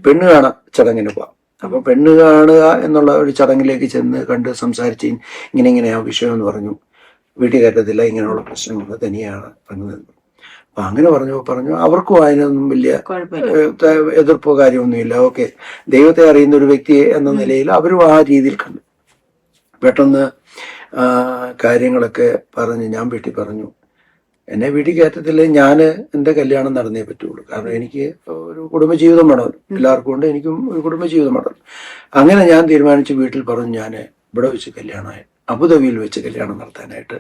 പെണ്ണ് കാണാൻ ചടങ്ങിന് പോവാം. അപ്പൊ പെണ്ണ് കാണുക എന്നുള്ള ഒരു ചടങ്ങിലേക്ക് ചെന്ന് കണ്ട് സംസാരിച്ച് ഇങ്ങനെയാ വിഷയം എന്ന് പറഞ്ഞു. വീട്ടിൽ കയറ്റത്തില്ല, ഇങ്ങനെയുള്ള പ്രശ്നങ്ങൾ തന്നെയാണ് പെണ്ണ്. അപ്പൊ അങ്ങനെ പറഞ്ഞു അവർക്കും അതിനൊന്നും വലിയ എതിർപ്പോ കാര്യമൊന്നുമില്ല. ഓക്കെ, ദൈവത്തെ അറിയുന്ന ഒരു വ്യക്തി എന്ന നിലയിൽ അവരും ആ രീതിയിൽ കണ്ടു. പെട്ടെന്ന് കാര്യങ്ങളൊക്കെ പറഞ്ഞ് ഞാൻ വീട്ടിൽ പറഞ്ഞു, എന്നെ വീട്ടിൽ കയറ്റത്തില്ല, ഞാൻ എൻ്റെ കല്യാണം നടന്നേ പറ്റുള്ളൂ. കാരണം എനിക്ക് ഒരു കുടുംബജീവിതം വേണമല്ലോ, എല്ലാവർക്കും ഉണ്ട്, എനിക്കും ഒരു കുടുംബജീവിതം വേണമല്ലോ. അങ്ങനെ ഞാൻ തീരുമാനിച്ചു, വീട്ടിൽ പറഞ്ഞു ഞാൻ ഇവിടെ വെച്ച് കല്യാണമായി അബുദാബിയിൽ വെച്ച് കല്യാണം നടത്താനായിട്ട്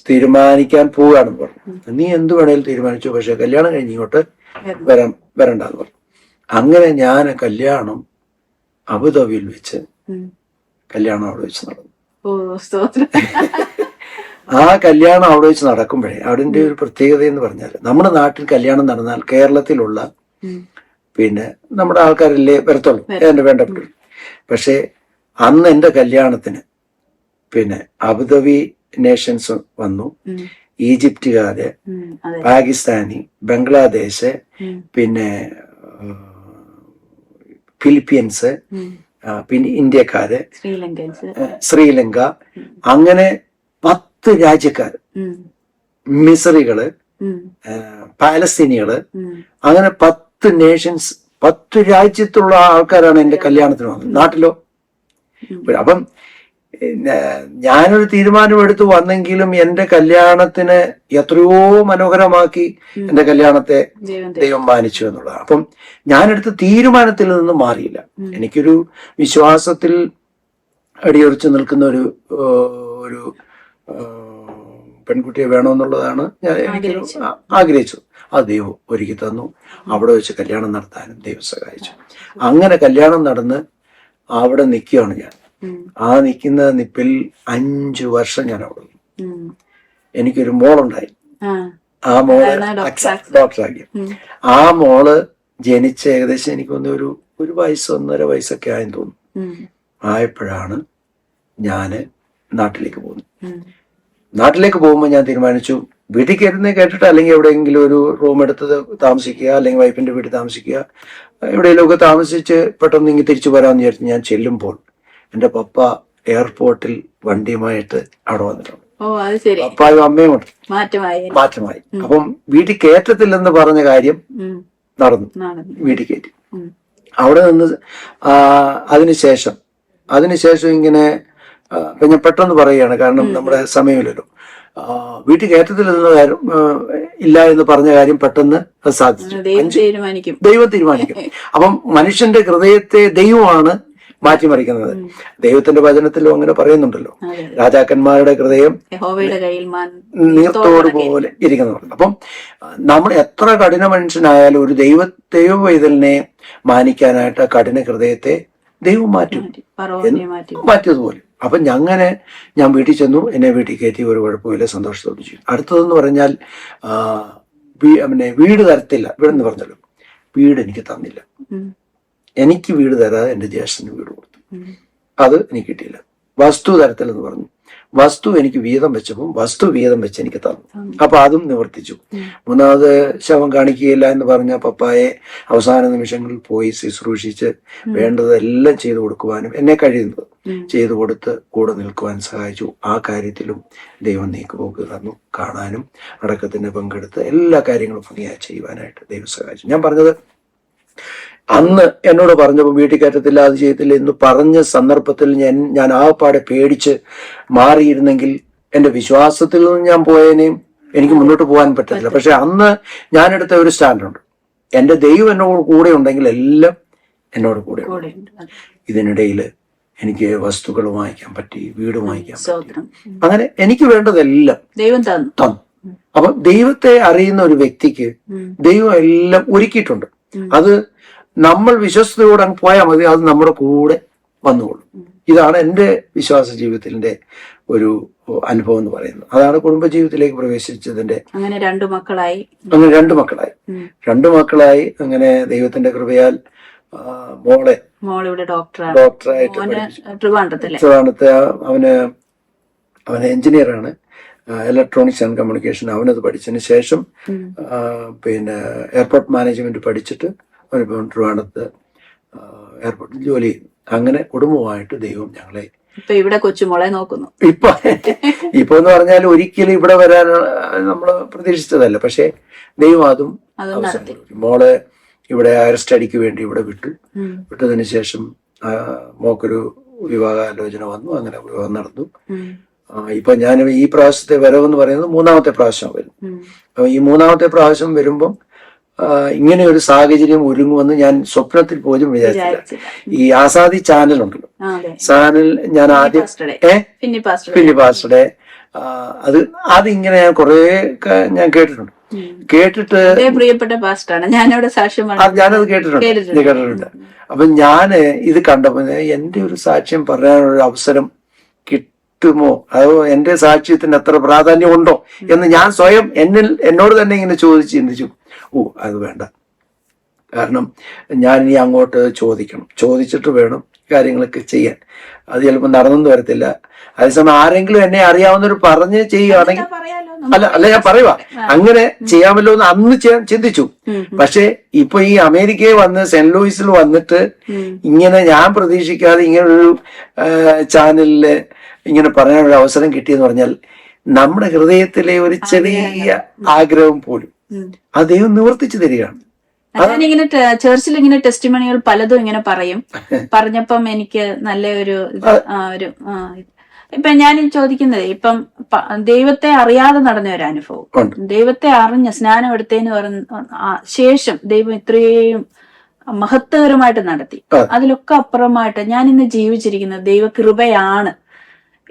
തീരുമാനിക്കാൻ പോവുകയാണെന്ന് പറഞ്ഞു. നീ എന്ത് വേണേലും തീരുമാനിച്ചു, പക്ഷെ കല്യാണം കഴിഞ്ഞ് ഇങ്ങോട്ട് വരണ്ടെന്ന് പറഞ്ഞു. അങ്ങനെ ഞാൻ കല്യാണം അബുദാബിയിൽ വെച്ച് കല്യാണം അവിടെ വെച്ച് നടന്നു. ആ കല്യാണം അവിടെ വെച്ച് നടക്കുമ്പോഴേ അവിടെ ഒരു പ്രത്യേകത എന്ന് പറഞ്ഞാൽ, നമ്മുടെ നാട്ടിൽ കല്യാണം നടന്നാൽ കേരളത്തിലുള്ള പിന്നെ നമ്മുടെ ആൾക്കാരല്ലേ വരത്തുള്ളൂ, എന്റെ വേണ്ടപ്പെട്ടു. പക്ഷെ അന്ന് എന്റെ കല്യാണത്തിന് പിന്നെ അബുദാബി നേഷൻസ് വന്നു, ഈജിപ്തുകാര്, പാകിസ്ഥാനി, ബംഗ്ലാദേശ്, പിന്നെ ഫിലിപ്പീൻസ്, പിന്നെ ഇന്ത്യക്കാര്, ശ്രീലങ്ക, അങ്ങനെ 10 രാജ്യക്കാര്, മിസറികള്, പാലസ്തീനികള്, അങ്ങനെ 10 നേഷൻസ്, 10 രാജ്യത്തുള്ള ആൾക്കാരാണ് എന്റെ കല്യാണത്തിന് വന്നത്. നാട്ടിലോ അപ്പം ഞാനൊരു തീരുമാനമെടുത്ത് വന്നെങ്കിലും എന്റെ കല്യാണത്തിന് എത്രയോ മനോഹരമാക്കി എന്റെ കല്യാണത്തെ ദൈവം മാനിച്ചു എന്നുള്ളതാണ്. അപ്പം ഞാനെടുത്ത തീരുമാനത്തിൽ നിന്ന് മാറിയില്ല. എനിക്കൊരു വിശ്വാസത്തിൽ അടിയുറച്ചു നിൽക്കുന്ന ഒരു പെൺകുട്ടിയെ വേണമെന്നുള്ളതാണ് ഞാൻ എനിക്കൊരു ആഗ്രഹിച്ചത്. അത് ദൈവം ഒരുക്കി തന്നു. അവിടെ വെച്ച് കല്യാണം നടത്താനും ദൈവം സഹായിച്ചു. അങ്ങനെ കല്യാണം നടന്ന് അവിടെ നിൽക്കുകയാണ് ഞാൻ. ആ നിൽക്കുന്ന നിപ്പിൽ 5 വർഷം ഞാൻ അവിടെ നിന്നു. എനിക്കൊരു മോളുണ്ടായി. ആ മോള് ഡോക്ടറാക്കി. ആ മോള് ജനിച്ച ഏകദേശം എനിക്ക് തോന്നുന്നു ഒരു വയസ്സ് 1.5 വയസ്സൊക്കെ ആയെന്ന് തോന്നുന്നു. ആയപ്പോഴാണ് ഞാന് നാട്ടിലേക്ക് പോകുന്നത്. നാട്ടിലേക്ക് പോകുമ്പോൾ ഞാൻ തീരുമാനിച്ചു, വീട്ടിൽ കയറുന്നത് കേട്ടിട്ട് അല്ലെങ്കിൽ എവിടെയെങ്കിലും ഒരു റൂം എടുത്ത് താമസിക്കുക, അല്ലെങ്കിൽ വൈഫിന്റെ വീട്ടിൽ താമസിക്കുക, എവിടെയെങ്കിലുമൊക്കെ താമസിച്ച് പെട്ടെന്ന് ഇങ്ങനെ തിരിച്ചു വരാമെന്ന് വിചാരിച്ചു. ഞാൻ ചെല്ലുമ്പോൾ എന്റെ പപ്പ എയർപോർട്ടിൽ വണ്ടിയുമായിട്ട് അവിടെ വന്നിട്ടുണ്ട്. പപ്പായും അമ്മയും ഉണ്ട്. മാറ്റമായി. അപ്പം വീട്ടിൽ കയറ്റത്തില്ലെന്ന് പറഞ്ഞ കാര്യം നടന്നു. വീട്ടിൽ കയറ്റി. അവിടെ നിന്ന് അതിനുശേഷം ഇങ്ങനെ ഞാൻ പെട്ടെന്ന് പറയുകയാണ്, കാരണം നമ്മുടെ സമയമില്ലല്ലോ. വീട്ടിൽ കയറ്റത്തില്ലെന്ന കാര്യം ഇല്ല എന്ന് പറഞ്ഞ കാര്യം പെട്ടെന്ന് സാധിച്ചു. ദൈവം തീരുമാനിക്കും. അപ്പം മനുഷ്യന്റെ ഹൃദയത്തെ ദൈവമാണ് മാറ്റിമറിക്കുന്നത്. ദൈവത്തിന്റെ വചനത്തിലും അങ്ങനെ പറയുന്നുണ്ടല്ലോ, രാജാക്കന്മാരുടെ ഹൃദയം നീർത്തോട് പോലെ ഇരിക്കുന്നു. അപ്പം നമ്മൾ എത്ര കഠിന മനുഷ്യനായാലും ഒരു ദൈവവൈതലിനെ മാനിക്കാനായിട്ട് കഠിന ഹൃദയത്തെ ദൈവം മാറ്റിയതുപോലെ. അപ്പൊ ഞാൻ വീട്ടിൽ ചെന്നു, എന്നെ വീട്ടിൽ കയറ്റി, ഒരു കുഴപ്പമില്ല, സന്തോഷത്തോട് ചെയ്യും. അടുത്തതെന്ന് പറഞ്ഞാൽ പിന്നെ വീട് തരത്തില്ല. വീടെന്ന് പറഞ്ഞല്ലോ, വീട് എനിക്ക് തന്നില്ല. എനിക്ക് വീട് തരാതെ എന്റെ ജ്യേഷ്ഠന് വീട് കൊടുത്തു. അത് എനിക്ക് കിട്ടിയില്ല. വസ്തു തരത്തില്ലെന്ന് പറഞ്ഞു. വസ്തു എനിക്ക് വീതം വെച്ചപ്പോൾ വസ്തു വീതം വെച്ച് എനിക്ക് തന്നു. അപ്പൊ അതും നിവർത്തിച്ചു. 3ാമത് ശവം കാണിക്കുകയില്ല എന്ന് പറഞ്ഞ പപ്പായെ അവസാന നിമിഷങ്ങളിൽ പോയി ശുശ്രൂഷിച്ച് വേണ്ടതെല്ലാം ചെയ്തു കൊടുക്കുവാനും എന്നെ കഴിയുന്നത് ചെയ്തു കൊടുത്ത് കൂടെ നിൽക്കുവാൻ സഹായിച്ചു. ആ കാര്യത്തിലും ദൈവം നീക്കുപോക്ക് തന്നു. കാണാനും അടക്കത്തിന് പങ്കെടുത്ത് എല്ലാ കാര്യങ്ങളും ഭംഗിയായി ചെയ്യുവാനായിട്ട് ദൈവം സഹായിച്ചു. ഞാൻ പറഞ്ഞത്, അന്ന് എന്നോട് പറഞ്ഞപ്പോൾ വീട്ടിൽ കയറ്റത്തില്ല, അത് ചെയ്യത്തില്ല എന്ന് പറഞ്ഞ സന്ദർഭത്തിൽ ഞാൻ ആകപ്പാടെ പേടിച്ച് മാറിയിരുന്നെങ്കിൽ എന്റെ വിശ്വാസത്തിൽ നിന്ന് ഞാൻ പോയതിനെയും എനിക്ക് മുന്നോട്ട് പോകാൻ പറ്റത്തില്ല. പക്ഷെ അന്ന് ഞാനെടുത്ത ഒരു സ്റ്റാൻഡുണ്ട്, എന്റെ ദൈവം എന്നോട് കൂടെ ഉണ്ടെങ്കിൽ എല്ലാം എന്നോട് കൂടെ ഉണ്ട്. ഇതിനിടയിൽ എനിക്ക് വസ്തുക്കൾ വാങ്ങിക്കാൻ പറ്റി, വീട് വാങ്ങിക്കാൻ പറ്റി. സ്തോത്രം. അങ്ങനെ എനിക്ക് വേണ്ടതെല്ലാം ദൈവം തന്നു. തന്നു. അപ്പൊ ദൈവത്തെ അറിയുന്ന ഒരു വ്യക്തിക്ക് ദൈവം എല്ലാം ഒരുക്കിയിട്ടുണ്ട്. അത് നമ്മൾ വിശ്വസ്തയോടെ അങ്ങ് പോയാൽ മതി, അത് നമ്മുടെ കൂടെ വന്നുകൊള്ളും. ഇതാണ് എൻ്റെ വിശ്വാസ ജീവിതത്തിന്റെ ഒരു അനുഭവം എന്ന് പറയുന്നത്. അതാണ് കുടുംബജീവിതത്തിലേക്ക് പ്രവേശിച്ചതിന്റെ. അങ്ങനെ രണ്ടു മക്കളായി. അങ്ങനെ ദൈവത്തിന്റെ കൃപയാൽ മോളിവിടെ ഡോക്ടറായിട്ട് ട്രിവാൻഡ്രത്ത്. അവന് എഞ്ചിനീയറാണ്, ഇലക്ട്രോണിക്സ് ആൻഡ് കമ്മ്യൂണിക്കേഷൻ. അവനത് പഠിച്ചതിന് ശേഷം പിന്നെ എയർപോർട്ട് മാനേജ്മെന്റ് പഠിച്ചിട്ട് അവനിപ്പം ട്രിവാൻഡ്രത്ത് എയർപോർട്ടിൽ ജോലി ചെയ്യുന്നു. അങ്ങനെ കുടുംബമായിട്ട് ദൈവം ഞങ്ങളെ ഇവിടെ കൊച്ചുമോളെ നോക്കുന്നു. ഇപ്പൊ എന്ന് പറഞ്ഞാൽ ഒരിക്കലും ഇവിടെ വരാൻ നമ്മൾ പ്രതീക്ഷിച്ചതല്ല. പക്ഷെ ദൈവം അതും മോളെ ഇവിടെ ഹയർ സ്റ്റഡിക്ക് വേണ്ടി ഇവിടെ വിട്ടതിന് ശേഷം മോക്കൊരു വിവാഹാലോചന വന്നു. അങ്ങനെ വിവാഹം നടന്നു. ഇപ്പൊ ഞാൻ ഈ പ്രാവശ്യത്തെ വരവെന്ന് പറയുന്നത് 3ാമത്തെ പ്രാവശ്യം വരും. അപ്പൊ ഈ 3ാമത്തെ പ്രാവശ്യം വരുമ്പം ഇങ്ങനെ ഒരു സാഹചര്യം ഒരുങ്ങുമെന്ന് ഞാൻ സ്വപ്നത്തിൽ പോലും വിചാരിച്ചില്ല. ഈ ആസാദി ചാനലുണ്ടല്ലോ, ചാനൽ ഞാൻ ആദ്യം ഫിന്നി പാസ്റ്ററുടെ അതിങ്ങനെ ഞാൻ കുറെ ഞാൻ കേട്ടിട്ട് പ്രിയപ്പെട്ട പാസ്റ്ററാണ്, ഞാനത് കേട്ടിട്ടുണ്ട്. അപ്പൊ ഞാന് ഇത് കണ്ടപ്പോ എന്റെ ഒരു സാക്ഷ്യം പറയാനൊരു അവസരം കിട്ടുമോ, അതോ എന്റെ സാക്ഷ്യത്തിന് അത്ര പ്രാധാന്യം ഉണ്ടോ എന്ന് ഞാൻ സ്വയം എന്നോട് തന്നെ ഇങ്ങനെ ചിന്തിച്ചു. അത് വേണ്ട, കാരണം ഞാൻ ഇനി അങ്ങോട്ട് ചോദിച്ചിട്ട് വേണം കാര്യങ്ങളൊക്കെ ചെയ്യാൻ. അത് ചിലപ്പോൾ നടന്നെന്ന് വരത്തില്ല. അതേസമയം ആരെങ്കിലും എന്നെ അറിയാവുന്നവർ പറഞ്ഞ് ചെയ്യുകയാണെങ്കിൽ അല്ല ഞാൻ പറയുക അങ്ങനെ ചെയ്യാമല്ലോ എന്ന് അന്ന് ചിന്തിച്ചു. പക്ഷെ ഇപ്പൊ ഈ അമേരിക്കയിൽ വന്ന് സെന്റ് ലൂയിസിൽ വന്നിട്ട് ഇങ്ങനെ ഞാൻ പ്രതീക്ഷിക്കാതെ ഇങ്ങനൊരു ചാനലില് ഇങ്ങനെ പറയാനൊരു അവസരം കിട്ടിയെന്ന് പറഞ്ഞാൽ നമ്മുടെ ഹൃദയത്തിലെ ഒരു ചെറിയ ആഗ്രഹം പോലും അത് ദൈവം നിവർത്തിച്ചു തരികയാണ്. ഞാനിങ്ങനെ ചർച്ചിൽ ഇങ്ങനെ ടെസ്റ്റിമണികൾ പലതും ഇങ്ങനെ പറഞ്ഞപ്പം എനിക്ക് നല്ല ഒരു ഇപ്പൊ ഞാൻ ചോദിക്കുന്നത്, ഇപ്പം ദൈവത്തെ അറിയാതെ നടന്ന ഒരു അനുഭവം, ദൈവത്തെ അറിഞ്ഞ സ്നാനം എടുത്തതിന് ശേഷം ദൈവം ഇത്രയും മഹത്വകരമായിട്ട് നടത്തി. അതിലൊക്കെ അപ്പുറമായിട്ട് ഞാൻ ഇന്ന് ജീവിച്ചിരിക്കുന്നത് ദൈവകൃപയാണ്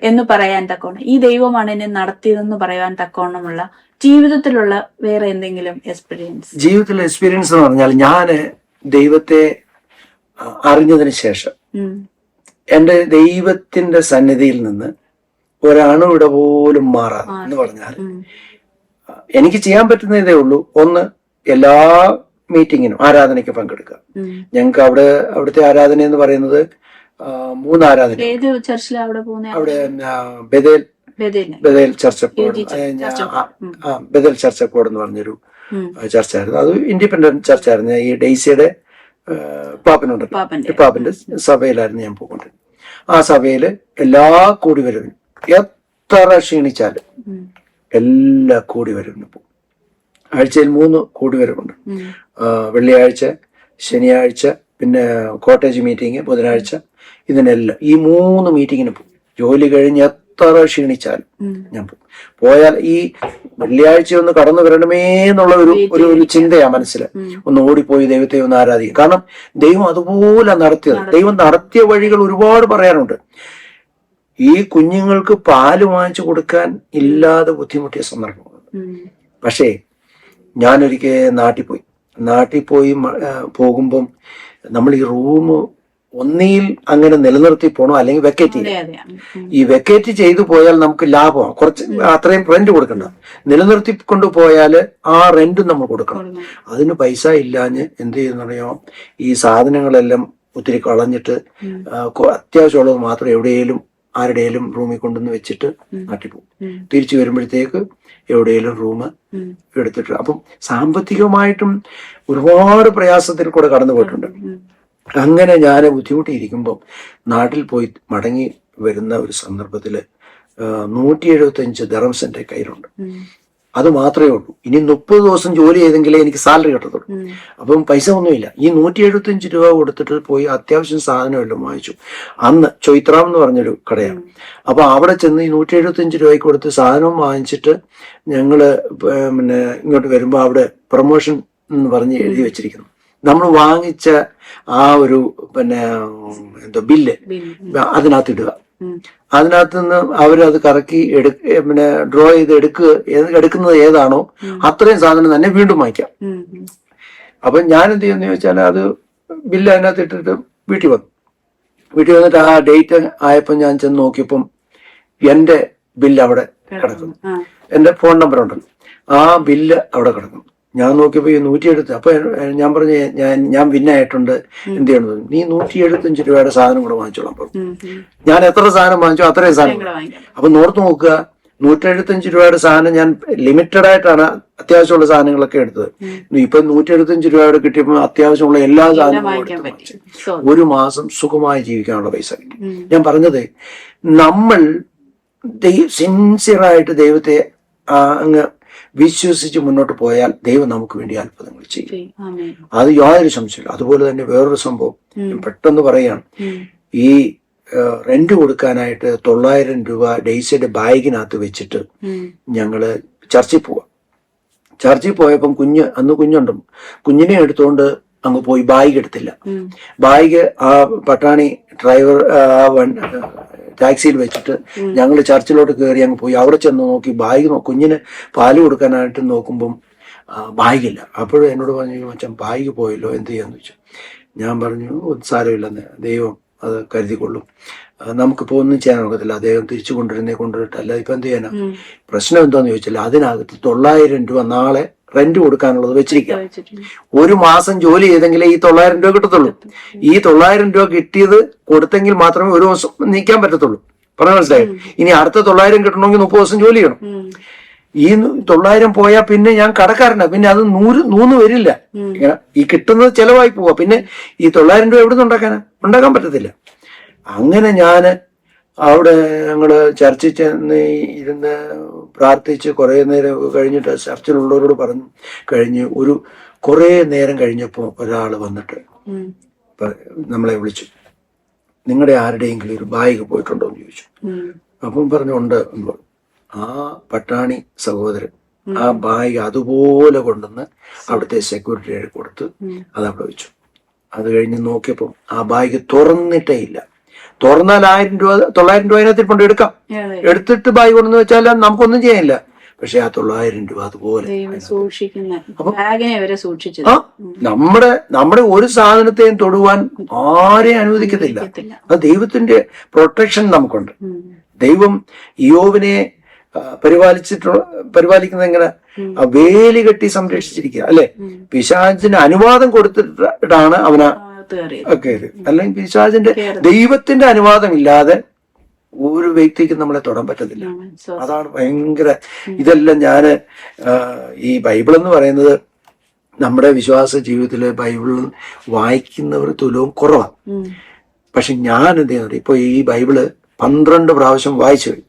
എന്ന് പറയാൻ തക്കോണം, ഈ ദൈവമാണ് എന്നെ നടത്തിയതെന്ന് പറയാൻ തക്കോണമുള്ള ജീവിതത്തിലുള്ള വേറെ എന്തെങ്കിലും എക്സ്പീരിയൻസ്? ജീവിതത്തിലെ എക്സ്പീരിയൻസ് എന്ന് പറഞ്ഞാൽ ഞാന് ദൈവത്തെ അറിഞ്ഞതിന് ശേഷം എന്റെ ദൈവത്തിന്റെ സന്നിധിയിൽ നിന്ന് ഒരണുവിടെ പോലും മാറാതെ എന്ന് പറഞ്ഞാൽ എനിക്ക് ചെയ്യാൻ പറ്റുന്നതേ ഉള്ളൂ. ഒന്ന്, എല്ലാ മീറ്റിങ്ങിനും ആരാധനയ്ക്ക് പങ്കെടുക്കുക. ഞങ്ങൾക്ക് അവിടുത്തെ ആരാധന എന്ന് പറയുന്നത് 3 ആരാധന. അവിടെ ബദേൽ ചർച്ചക്കോട് എന്ന് പറഞ്ഞൊരു ചർച്ചായിരുന്നു. അത് ഇൻഡിപെൻഡന്റ് ചർച്ചായിരുന്നു. ഈ ഡെയ്സിയുടെ പാപ്പന്റെ സഭയിലായിരുന്നു ഞാൻ പോയിക്കൊണ്ടിരുന്നത്. ആ സഭയില് എല്ലാ കൂടിവരവിനും എത്ര ക്ഷീണിച്ചാലും എല്ലാ കൂടിവരവിനും പോകും. ആഴ്ചയിൽ 3 കൂടിവരവുണ്ട്. വെള്ളിയാഴ്ച, ശനിയാഴ്ച, പിന്നെ കോട്ടേജ് മീറ്റിംഗ് ബുധനാഴ്ച. ഇതിനെല്ലാം ഈ 3 മീറ്റിങ്ങിന് പോകും. ജോലി കഴിഞ്ഞ് എത്ര ക്ഷീണിച്ചാലും ഞാൻ പോകും. പോയാൽ ഈ വെള്ളിയാഴ്ച ഒന്ന് കടന്നു വരണമേ എന്നുള്ള ഒരു ചിന്തയാ മനസ്സിൽ. ഒന്ന് ഓടിപ്പോയി ദൈവത്തെ ഒന്ന് ആരാധിക്കും. കാരണം ദൈവം അതുപോലെ നടത്തിയത്. ദൈവം നടത്തിയ വഴികൾ ഒരുപാട് പറയാനുണ്ട്. ഈ കുഞ്ഞുങ്ങൾക്ക് പാല് വാങ്ങിച്ചു കൊടുക്കാൻ ഇല്ലാതെ ബുദ്ധിമുട്ടിയ സന്ദർഭങ്ങളുണ്ട്. പക്ഷേ ഞാനൊരിക്കൽ നാട്ടിൽ പോയി പോകുമ്പം നമ്മൾ ഈ റൂം ഒന്നിയിൽ അങ്ങനെ നിലനിർത്തി പോകണം, അല്ലെങ്കിൽ വെക്കേറ്റ് ചെയ്യണം. ഈ വെക്കേറ്റ് ചെയ്തു പോയാൽ നമുക്ക് ലാഭമാണ്, കുറച്ച് അത്രയും റെന്റ് കൊടുക്കണ്ട. നിലനിർത്തി കൊണ്ടുപോയാൽ ആ റെന്റും നമ്മൾ കൊടുക്കണം. അതിന് പൈസ ഇല്ലാഞ്ഞ് എന്ത് ചെയ്യുന്നറിയോ, ഈ സാധനങ്ങളെല്ലാം ഒത്തിരി കളഞ്ഞിട്ട് അത്യാവശ്യമുള്ളത് മാത്രം ആരുടെയും റൂമിൽ കൊണ്ടുവന്ന് വെച്ചിട്ട് നാട്ടിൽ പോകും. തിരിച്ചു വരുമ്പോഴത്തേക്ക് എവിടെയെങ്കിലും റൂം എടുത്തിട്ട്. അപ്പം സാമ്പത്തികമായിട്ടും ഒരുപാട് പ്രയാസത്തിൽ കൂടെ കടന്നു പോയിട്ടുണ്ട്. അങ്ങനെ ഞാൻ ബുദ്ധിമുട്ടിയിരിക്കുമ്പോൾ നാട്ടിൽ പോയി മടങ്ങി വരുന്ന ഒരു സന്ദർഭത്തില് 175 ദിർഹംസ് എൻ്റെ കയ്യിലുണ്ട്. അത് മാത്രമേ ഉള്ളൂ. ഇനി 30 ദിവസം ജോലി ചെയ്തെങ്കിലേ എനിക്ക് സാലറി കിട്ടത്തുള്ളൂ. അപ്പം പൈസ ഒന്നുമില്ല. ഈ 175 രൂപ കൊടുത്തിട്ട് പോയി അത്യാവശ്യം സാധനമെല്ലാം വാങ്ങിച്ചു. അന്ന് ചൊയ്ത്രാം എന്ന് പറഞ്ഞൊരു കടയാണ്. അപ്പൊ അവിടെ ചെന്ന് ഈ 175 രൂപയ്ക്ക് കൊടുത്ത് സാധനവും വാങ്ങിച്ചിട്ട് ഞങ്ങള് പിന്നെ ഇങ്ങോട്ട് വരുമ്പോ അവിടെ പ്രൊമോഷൻ എന്ന് പറഞ്ഞ് എഴുതി വെച്ചിരിക്കുന്നു. നമ്മൾ വാങ്ങിച്ച ആ ഒരു പിന്നെ എന്തോ ബില്ല് അതിനകത്ത് ഇടുക. അതിനകത്ത് നിന്ന് അവരത് കറക്കി പിന്നെ ഡ്രോ ചെയ്ത് എടുക്കുന്നത് ഏതാണോ അത്രയും സാധനം തന്നെ വീണ്ടും വാങ്ങിക്കാം. അപ്പൊ ഞാൻ എന്ത് ചെയ്യുന്ന ചോദിച്ചാൽ അത് ബില്ല് അതിനകത്ത് ഇട്ടിട്ട് വീട്ടിൽ വന്നിട്ട് ആ ഡേറ്റ് ആയപ്പോൾ ഞാൻ ചെന്ന് നോക്കിയപ്പം എന്റെ ബില്ല് അവിടെ കിടക്കുന്നു. എന്റെ ഫോൺ നമ്പർ ഉണ്ടല്ലോ, ആ ബില്ല് അവിടെ കിടക്കുന്നു. ഞാൻ നോക്കിയപ്പോ ഈ 170. അപ്പൊ ഞാൻ പറഞ്ഞു ഞാൻ വിന്നായിട്ടുണ്ട്, എന്ത് ചെയ്യണം? നീ 175 രൂപയുടെ സാധനം കൂടെ വാങ്ങിച്ചോളാം പറഞ്ഞു. ഞാൻ എത്ര സാധനം വാങ്ങിച്ചോ അത്രയും സാധനം. അപ്പൊ നോർത്ത് നോക്കുക, 175 രൂപയുടെ സാധനം ഞാൻ ലിമിറ്റഡ് ആയിട്ടാണ് അത്യാവശ്യമുള്ള സാധനങ്ങളൊക്കെ എടുത്തത്. ഇപ്പൊ 175 രൂപയുടെ കിട്ടിയപ്പോ അത്യാവശ്യമുള്ള എല്ലാ സാധനങ്ങളും ഒരു മാസം സുഖമായി ജീവിക്കാനുള്ള പൈസ കിട്ടി. ഞാൻ പറഞ്ഞത്, നമ്മൾ സിൻസിയറായിട്ട് ദൈവത്തെ അങ്ങ് വിശ്വസിച്ച് മുന്നോട്ട് പോയാൽ ദൈവം നമുക്ക് വേണ്ടി അത്ഭുതങ്ങൾ ചെയ്യും. അത് യാതൊരു സംശയമില്ല. അതുപോലെ തന്നെ വേറൊരു സംഭവം പെട്ടെന്ന് പറയാണ്. ഈ റെന്റ് കൊടുക്കാനായിട്ട് 900 രൂപ ഡെയ്സിയുടെ ബാഗിനകത്ത് വെച്ചിട്ട് ഞങ്ങള് ചർച്ചിൽ പോവാം. ചർച്ചിൽ പോയപ്പം അന്ന് കുഞ്ഞുണ്ട്, കുഞ്ഞിനെ എടുത്തുകൊണ്ട് അങ്ങ് പോയി. ബാഗ് എടുത്തില്ല. ബാഗ് ആ പട്ടാണി ഡ്രൈവർ ടാക്സിയിൽ വെച്ചിട്ട് ഞങ്ങൾ ചർച്ചിലോട്ട് കയറി അങ്ങ് പോയി. അവിടെ ചെന്ന് നോക്കി കുഞ്ഞിന് പാല് കൊടുക്കാനായിട്ട് നോക്കുമ്പം ബാഗില്ല. അപ്പോഴും എന്നോട് പറഞ്ഞു, മച്ചാൻ ബാഗ് പോയല്ലോ, എന്ത് ചെയ്യാന്ന് വെച്ചു. ഞാൻ പറഞ്ഞു, സാരമില്ലെന്ന്, ദൈവം അത് കരുതിക്കൊള്ളും, നമുക്കിപ്പോ ഒന്നും ചെയ്യാൻ ഒക്കത്തില്ല, അദ്ദേഹം തിരിച്ചു കൊണ്ടുവരട്ടെ, അല്ല ഇപ്പൊ എന്ത് ചെയ്യാനാ. പ്രശ്നം എന്താന്ന് ചോദിച്ചാൽ അതിനകത്ത് 900 രൂപ നാളെ റെന്റ് കൊടുക്കാനുള്ളത് വെച്ചിരിക്കാം. ഒരു മാസം ജോലി ചെയ്തെങ്കിലേ ഈ 900 രൂപ കിട്ടത്തുള്ളൂ. ഈ 900 രൂപ കിട്ടിയത് കൊടുത്തെങ്കിൽ മാത്രമേ ഒരു ദിവസം നീക്കാൻ പറ്റത്തുള്ളൂ. പറഞ്ഞ മനസ്സിലായി. ഇനി അടുത്ത 900 കിട്ടണമെങ്കിൽ 30 ദിവസം ജോലി ചെയ്യണം. ഈ 900 പോയാൽ പിന്നെ ഞാൻ കടക്കാരനാ, പിന്നെ അത് 100 വരില്ല. ഇങ്ങനെ ഈ കിട്ടുന്നത് ചെലവായി പോവാ. പിന്നെ ഈ 900 രൂപ എവിടെ നിന്ന് ഉണ്ടാക്കാൻ പറ്റത്തില്ല. അങ്ങനെ ഞാന് അവിടെ ഞങ്ങള് ചർച്ചിൽ ചെന്ന് ഇരുന്ന് പ്രാർത്ഥിച്ച് കുറെ നേരം കഴിഞ്ഞിട്ട് ചർച്ചിലുള്ളവരോട് പറഞ്ഞു കഴിഞ്ഞ് കുറെ നേരം കഴിഞ്ഞപ്പോ ഒരാള് വന്നിട്ട് നമ്മളെ വിളിച്ചു. നിങ്ങളുടെ ആരുടെയെങ്കിലും ഒരു ബാഗ് പോയിട്ടുണ്ടോ എന്ന് ചോദിച്ചു. അപ്പം പറഞ്ഞു ഉണ്ട്. ആ പട്ടാണി സഹോദരൻ ആ ബാഗ് അതുപോലെ കൊണ്ടുവന്ന് അവിടുത്തെ സെക്യൂരിറ്റിയുടെ കൊടുത്ത് അത് അവിടെ വെച്ചു. അത് കഴിഞ്ഞ് നോക്കിയപ്പം ആ ബാഗ് തുറന്നിട്ടേ ഇല്ല. തുറന്നാൽ 1000 രൂപ 900 രൂപ അതിനകത്ത് കൊണ്ട് എടുക്കാം. എടുത്തിട്ട് ബാഗ് കൊണ്ടെന്ന് വെച്ചാൽ നമുക്കൊന്നും ചെയ്യാനില്ല. പക്ഷെ ആ 900 രൂപ അതുപോലെ നമ്മുടെ ഒരു സാധനത്തെയും തൊടുവാൻ ആരെയും അനുവദിക്കത്തില്ല. അത് ദൈവത്തിന്റെ പ്രൊട്ടക്ഷൻ നമുക്കുണ്ട്. ദൈവം യോബിനെ പരിപാലിക്കുന്നത് എങ്ങനെ? വേലി കെട്ടി സംരക്ഷിച്ചിരിക്കുക, അല്ലെ? പിശാചിന് അനുവാദം കൊടുത്തിട്ടാണ് അവന് കയറി. അല്ലെങ്കിൽ പിശാചിന്റെ ദൈവത്തിന്റെ അനുവാദം ഇല്ലാതെ ഒരു വ്യക്തിക്ക് നമ്മളെ തൊടാൻ പറ്റത്തില്ല. അതാണ് ഭയങ്കര. ഇതെല്ലാം ഞാന് ഈ ബൈബിൾ എന്ന് പറയുന്നത് നമ്മുടെ വിശ്വാസ ജീവിതത്തില് ബൈബിൾ വായിക്കുന്നവർ തുലവും കുറവാണ്. പക്ഷെ ഞാൻ എന്ത് ചെയ്യുന്നത്, ഇപ്പൊ ഈ ബൈബിള് 12 പ്രാവശ്യം വായിച്ചു കഴിഞ്ഞു.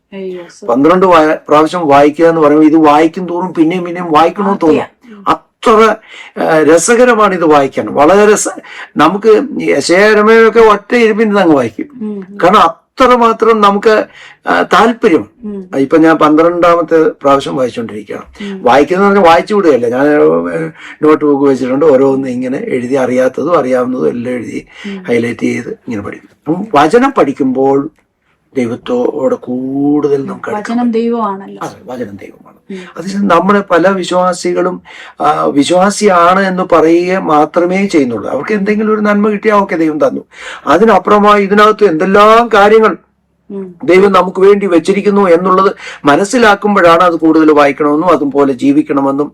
12 പ്രാവശ്യം വായിക്കുക എന്ന് പറയുമ്പോൾ ഇത് വായിക്കും തോറും പിന്നെയും വായിക്കണമെന്ന് തോന്നും. അത്ര രസകരമാണ് ഇത് വായിക്കാൻ. വളരെ നമുക്ക് യശയരമയൊക്കെ ഒറ്റ ഇരുപ്പിന് അങ്ങ് വായിക്കും. കാരണം അത്രമാത്രം നമുക്ക് താല്പര്യം. ഇപ്പൊ ഞാൻ 12ാമത്തെ പ്രാവശ്യം വായിച്ചുകൊണ്ടിരിക്കുകയാണ്. വായിക്കുന്നത് പറഞ്ഞാൽ വായിച്ചു വിടുകയല്ല. ഞാൻ നോട്ട് ബുക്ക് വെച്ചിട്ടുണ്ട്. ഓരോന്ന് ഇങ്ങനെ എഴുതി, അറിയാത്തതും അറിയാവുന്നതും എല്ലാം എഴുതി ഹൈലൈറ്റ് ചെയ്ത് ഇങ്ങനെ പഠിക്കും. വചനം പഠിക്കുമ്പോൾ ദൈവത്തോടെ കൂടുതൽ നമുക്ക് വചനം ദൈവമാണല്ലോ. അതെ, വചനം ദൈവമാണ്. അതിന് നമ്മുടെ പല വിശ്വാസികളും വിശ്വാസിയാണ് എന്ന് പറയുക മാത്രമേ ചെയ്യുന്നുള്ളൂ. അവർക്ക് എന്തെങ്കിലും ഒരു നന്മ കിട്ടിയാൽ ഓക്കെ, ദൈവം തന്നു. അതിനപ്പുറമായി ഇതിനകത്ത് എന്തെല്ലാം കാര്യങ്ങൾ ദൈവം നമുക്ക് വേണ്ടി വെച്ചിരിക്കുന്നു എന്നുള്ളത് മനസ്സിലാക്കുമ്പോഴാണ് അത് കൂടുതൽ വായിക്കണമെന്നും അതുപോലെ ജീവിക്കണമെന്നും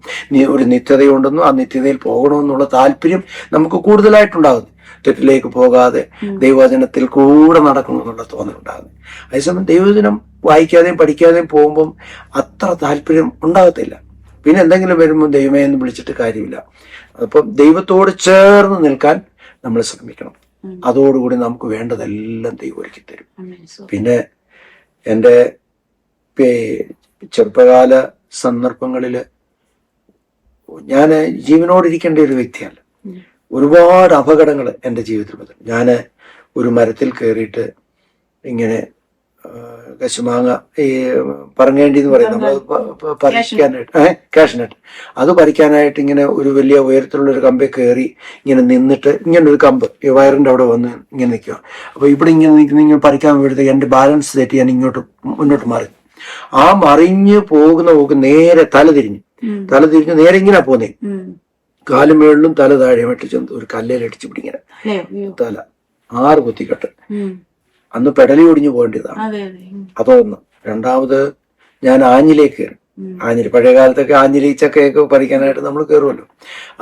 ഒരു നിത്യതയുണ്ടെന്നും ആ നിത്യതയിൽ പോകണമെന്നുള്ള താല്പര്യം നമുക്ക് കൂടുതലായിട്ടുണ്ടാകുന്നു. തെറ്റിലേക്ക് പോകാതെ ദൈവവചനത്തിൽ കൂടെ നടക്കണം എന്നുള്ള തോന്നലുണ്ടാകുന്നത്. അതേസമയം ദൈവവചനം വായിക്കാതെയും പഠിക്കാതെയും പോകുമ്പം അത്ര താല്പര്യം ഉണ്ടാകത്തില്ല. പിന്നെ എന്തെങ്കിലും വരുമ്പോൾ ദൈവമേ എന്ന് വിളിച്ചിട്ട് കാര്യമില്ല. അപ്പം ദൈവത്തോട് ചേർന്ന് നിൽക്കാൻ നമ്മൾ ശ്രമിക്കണം. അതോടുകൂടി നമുക്ക് വേണ്ടതെല്ലാം ദൈവം ഒരുക്കി തരും. പിന്നെ എൻ്റെ ചെറുപ്പകാല സന്ദർഭങ്ങളില് ഞാൻ ജീവനോടിരിക്കേണ്ട ഒരു വ്യക്തിയല്ല. ഒരുപാട് അപകടങ്ങൾ എൻ്റെ ജീവിതത്തിൽ വന്നു. ഞാൻ ഒരു മരത്തിൽ കയറിയിട്ട് ഇങ്ങനെ കശുമാങ്ങ ഈ പറങ്ങേണ്ടി എന്ന് പറയും നമ്മൾ പറിക്കാനായിട്ട് കാഷ്നട്ട് അത് പറിക്കാനായിട്ട് ഇങ്ങനെ ഒരു വലിയ ഉയരത്തിലുള്ള ഒരു കമ്പേ കയറി ഇങ്ങനെ നിന്നിട്ട് ഇങ്ങനെ ഒരു കമ്പ് ഈ വയറിന്റെ അവിടെ വന്ന് ഇങ്ങനെ നിൽക്കുക. അപ്പൊ ഇവിടെ ഇങ്ങനെ നിൽക്കുന്ന ഇങ്ങനെ പറിക്കാൻ വേണ്ടി എന്റെ ബാലൻസ് തെറ്റി ഞാൻ മുന്നോട്ട് മാറി. ആ മറിഞ്ഞ് പോകുന്ന നേരെ തല തിരിഞ്ഞ് നേരെ ഇങ്ങനെ പോന്നേ, കാലും മേളിലും തല താഴെയായിട്ട് ചെന്ന് ഒരു കല്ലേലടിച്ച് പിടിങ്ങനെ തല 6 കുത്തിക്കെട്ട്. അന്ന് പെടലി ഒടിഞ്ഞു പോകേണ്ടതാണ്. അതൊന്ന്. രണ്ടാമത് ഞാൻ ആഞ്ഞിലേക്ക് കയറി. ആഞ്ഞിലി പഴയ കാലത്തൊക്കെ ആഞ്ഞിലി ചക്കയൊക്കെ പറിക്കാനായിട്ട് നമ്മൾ കയറുമല്ലോ.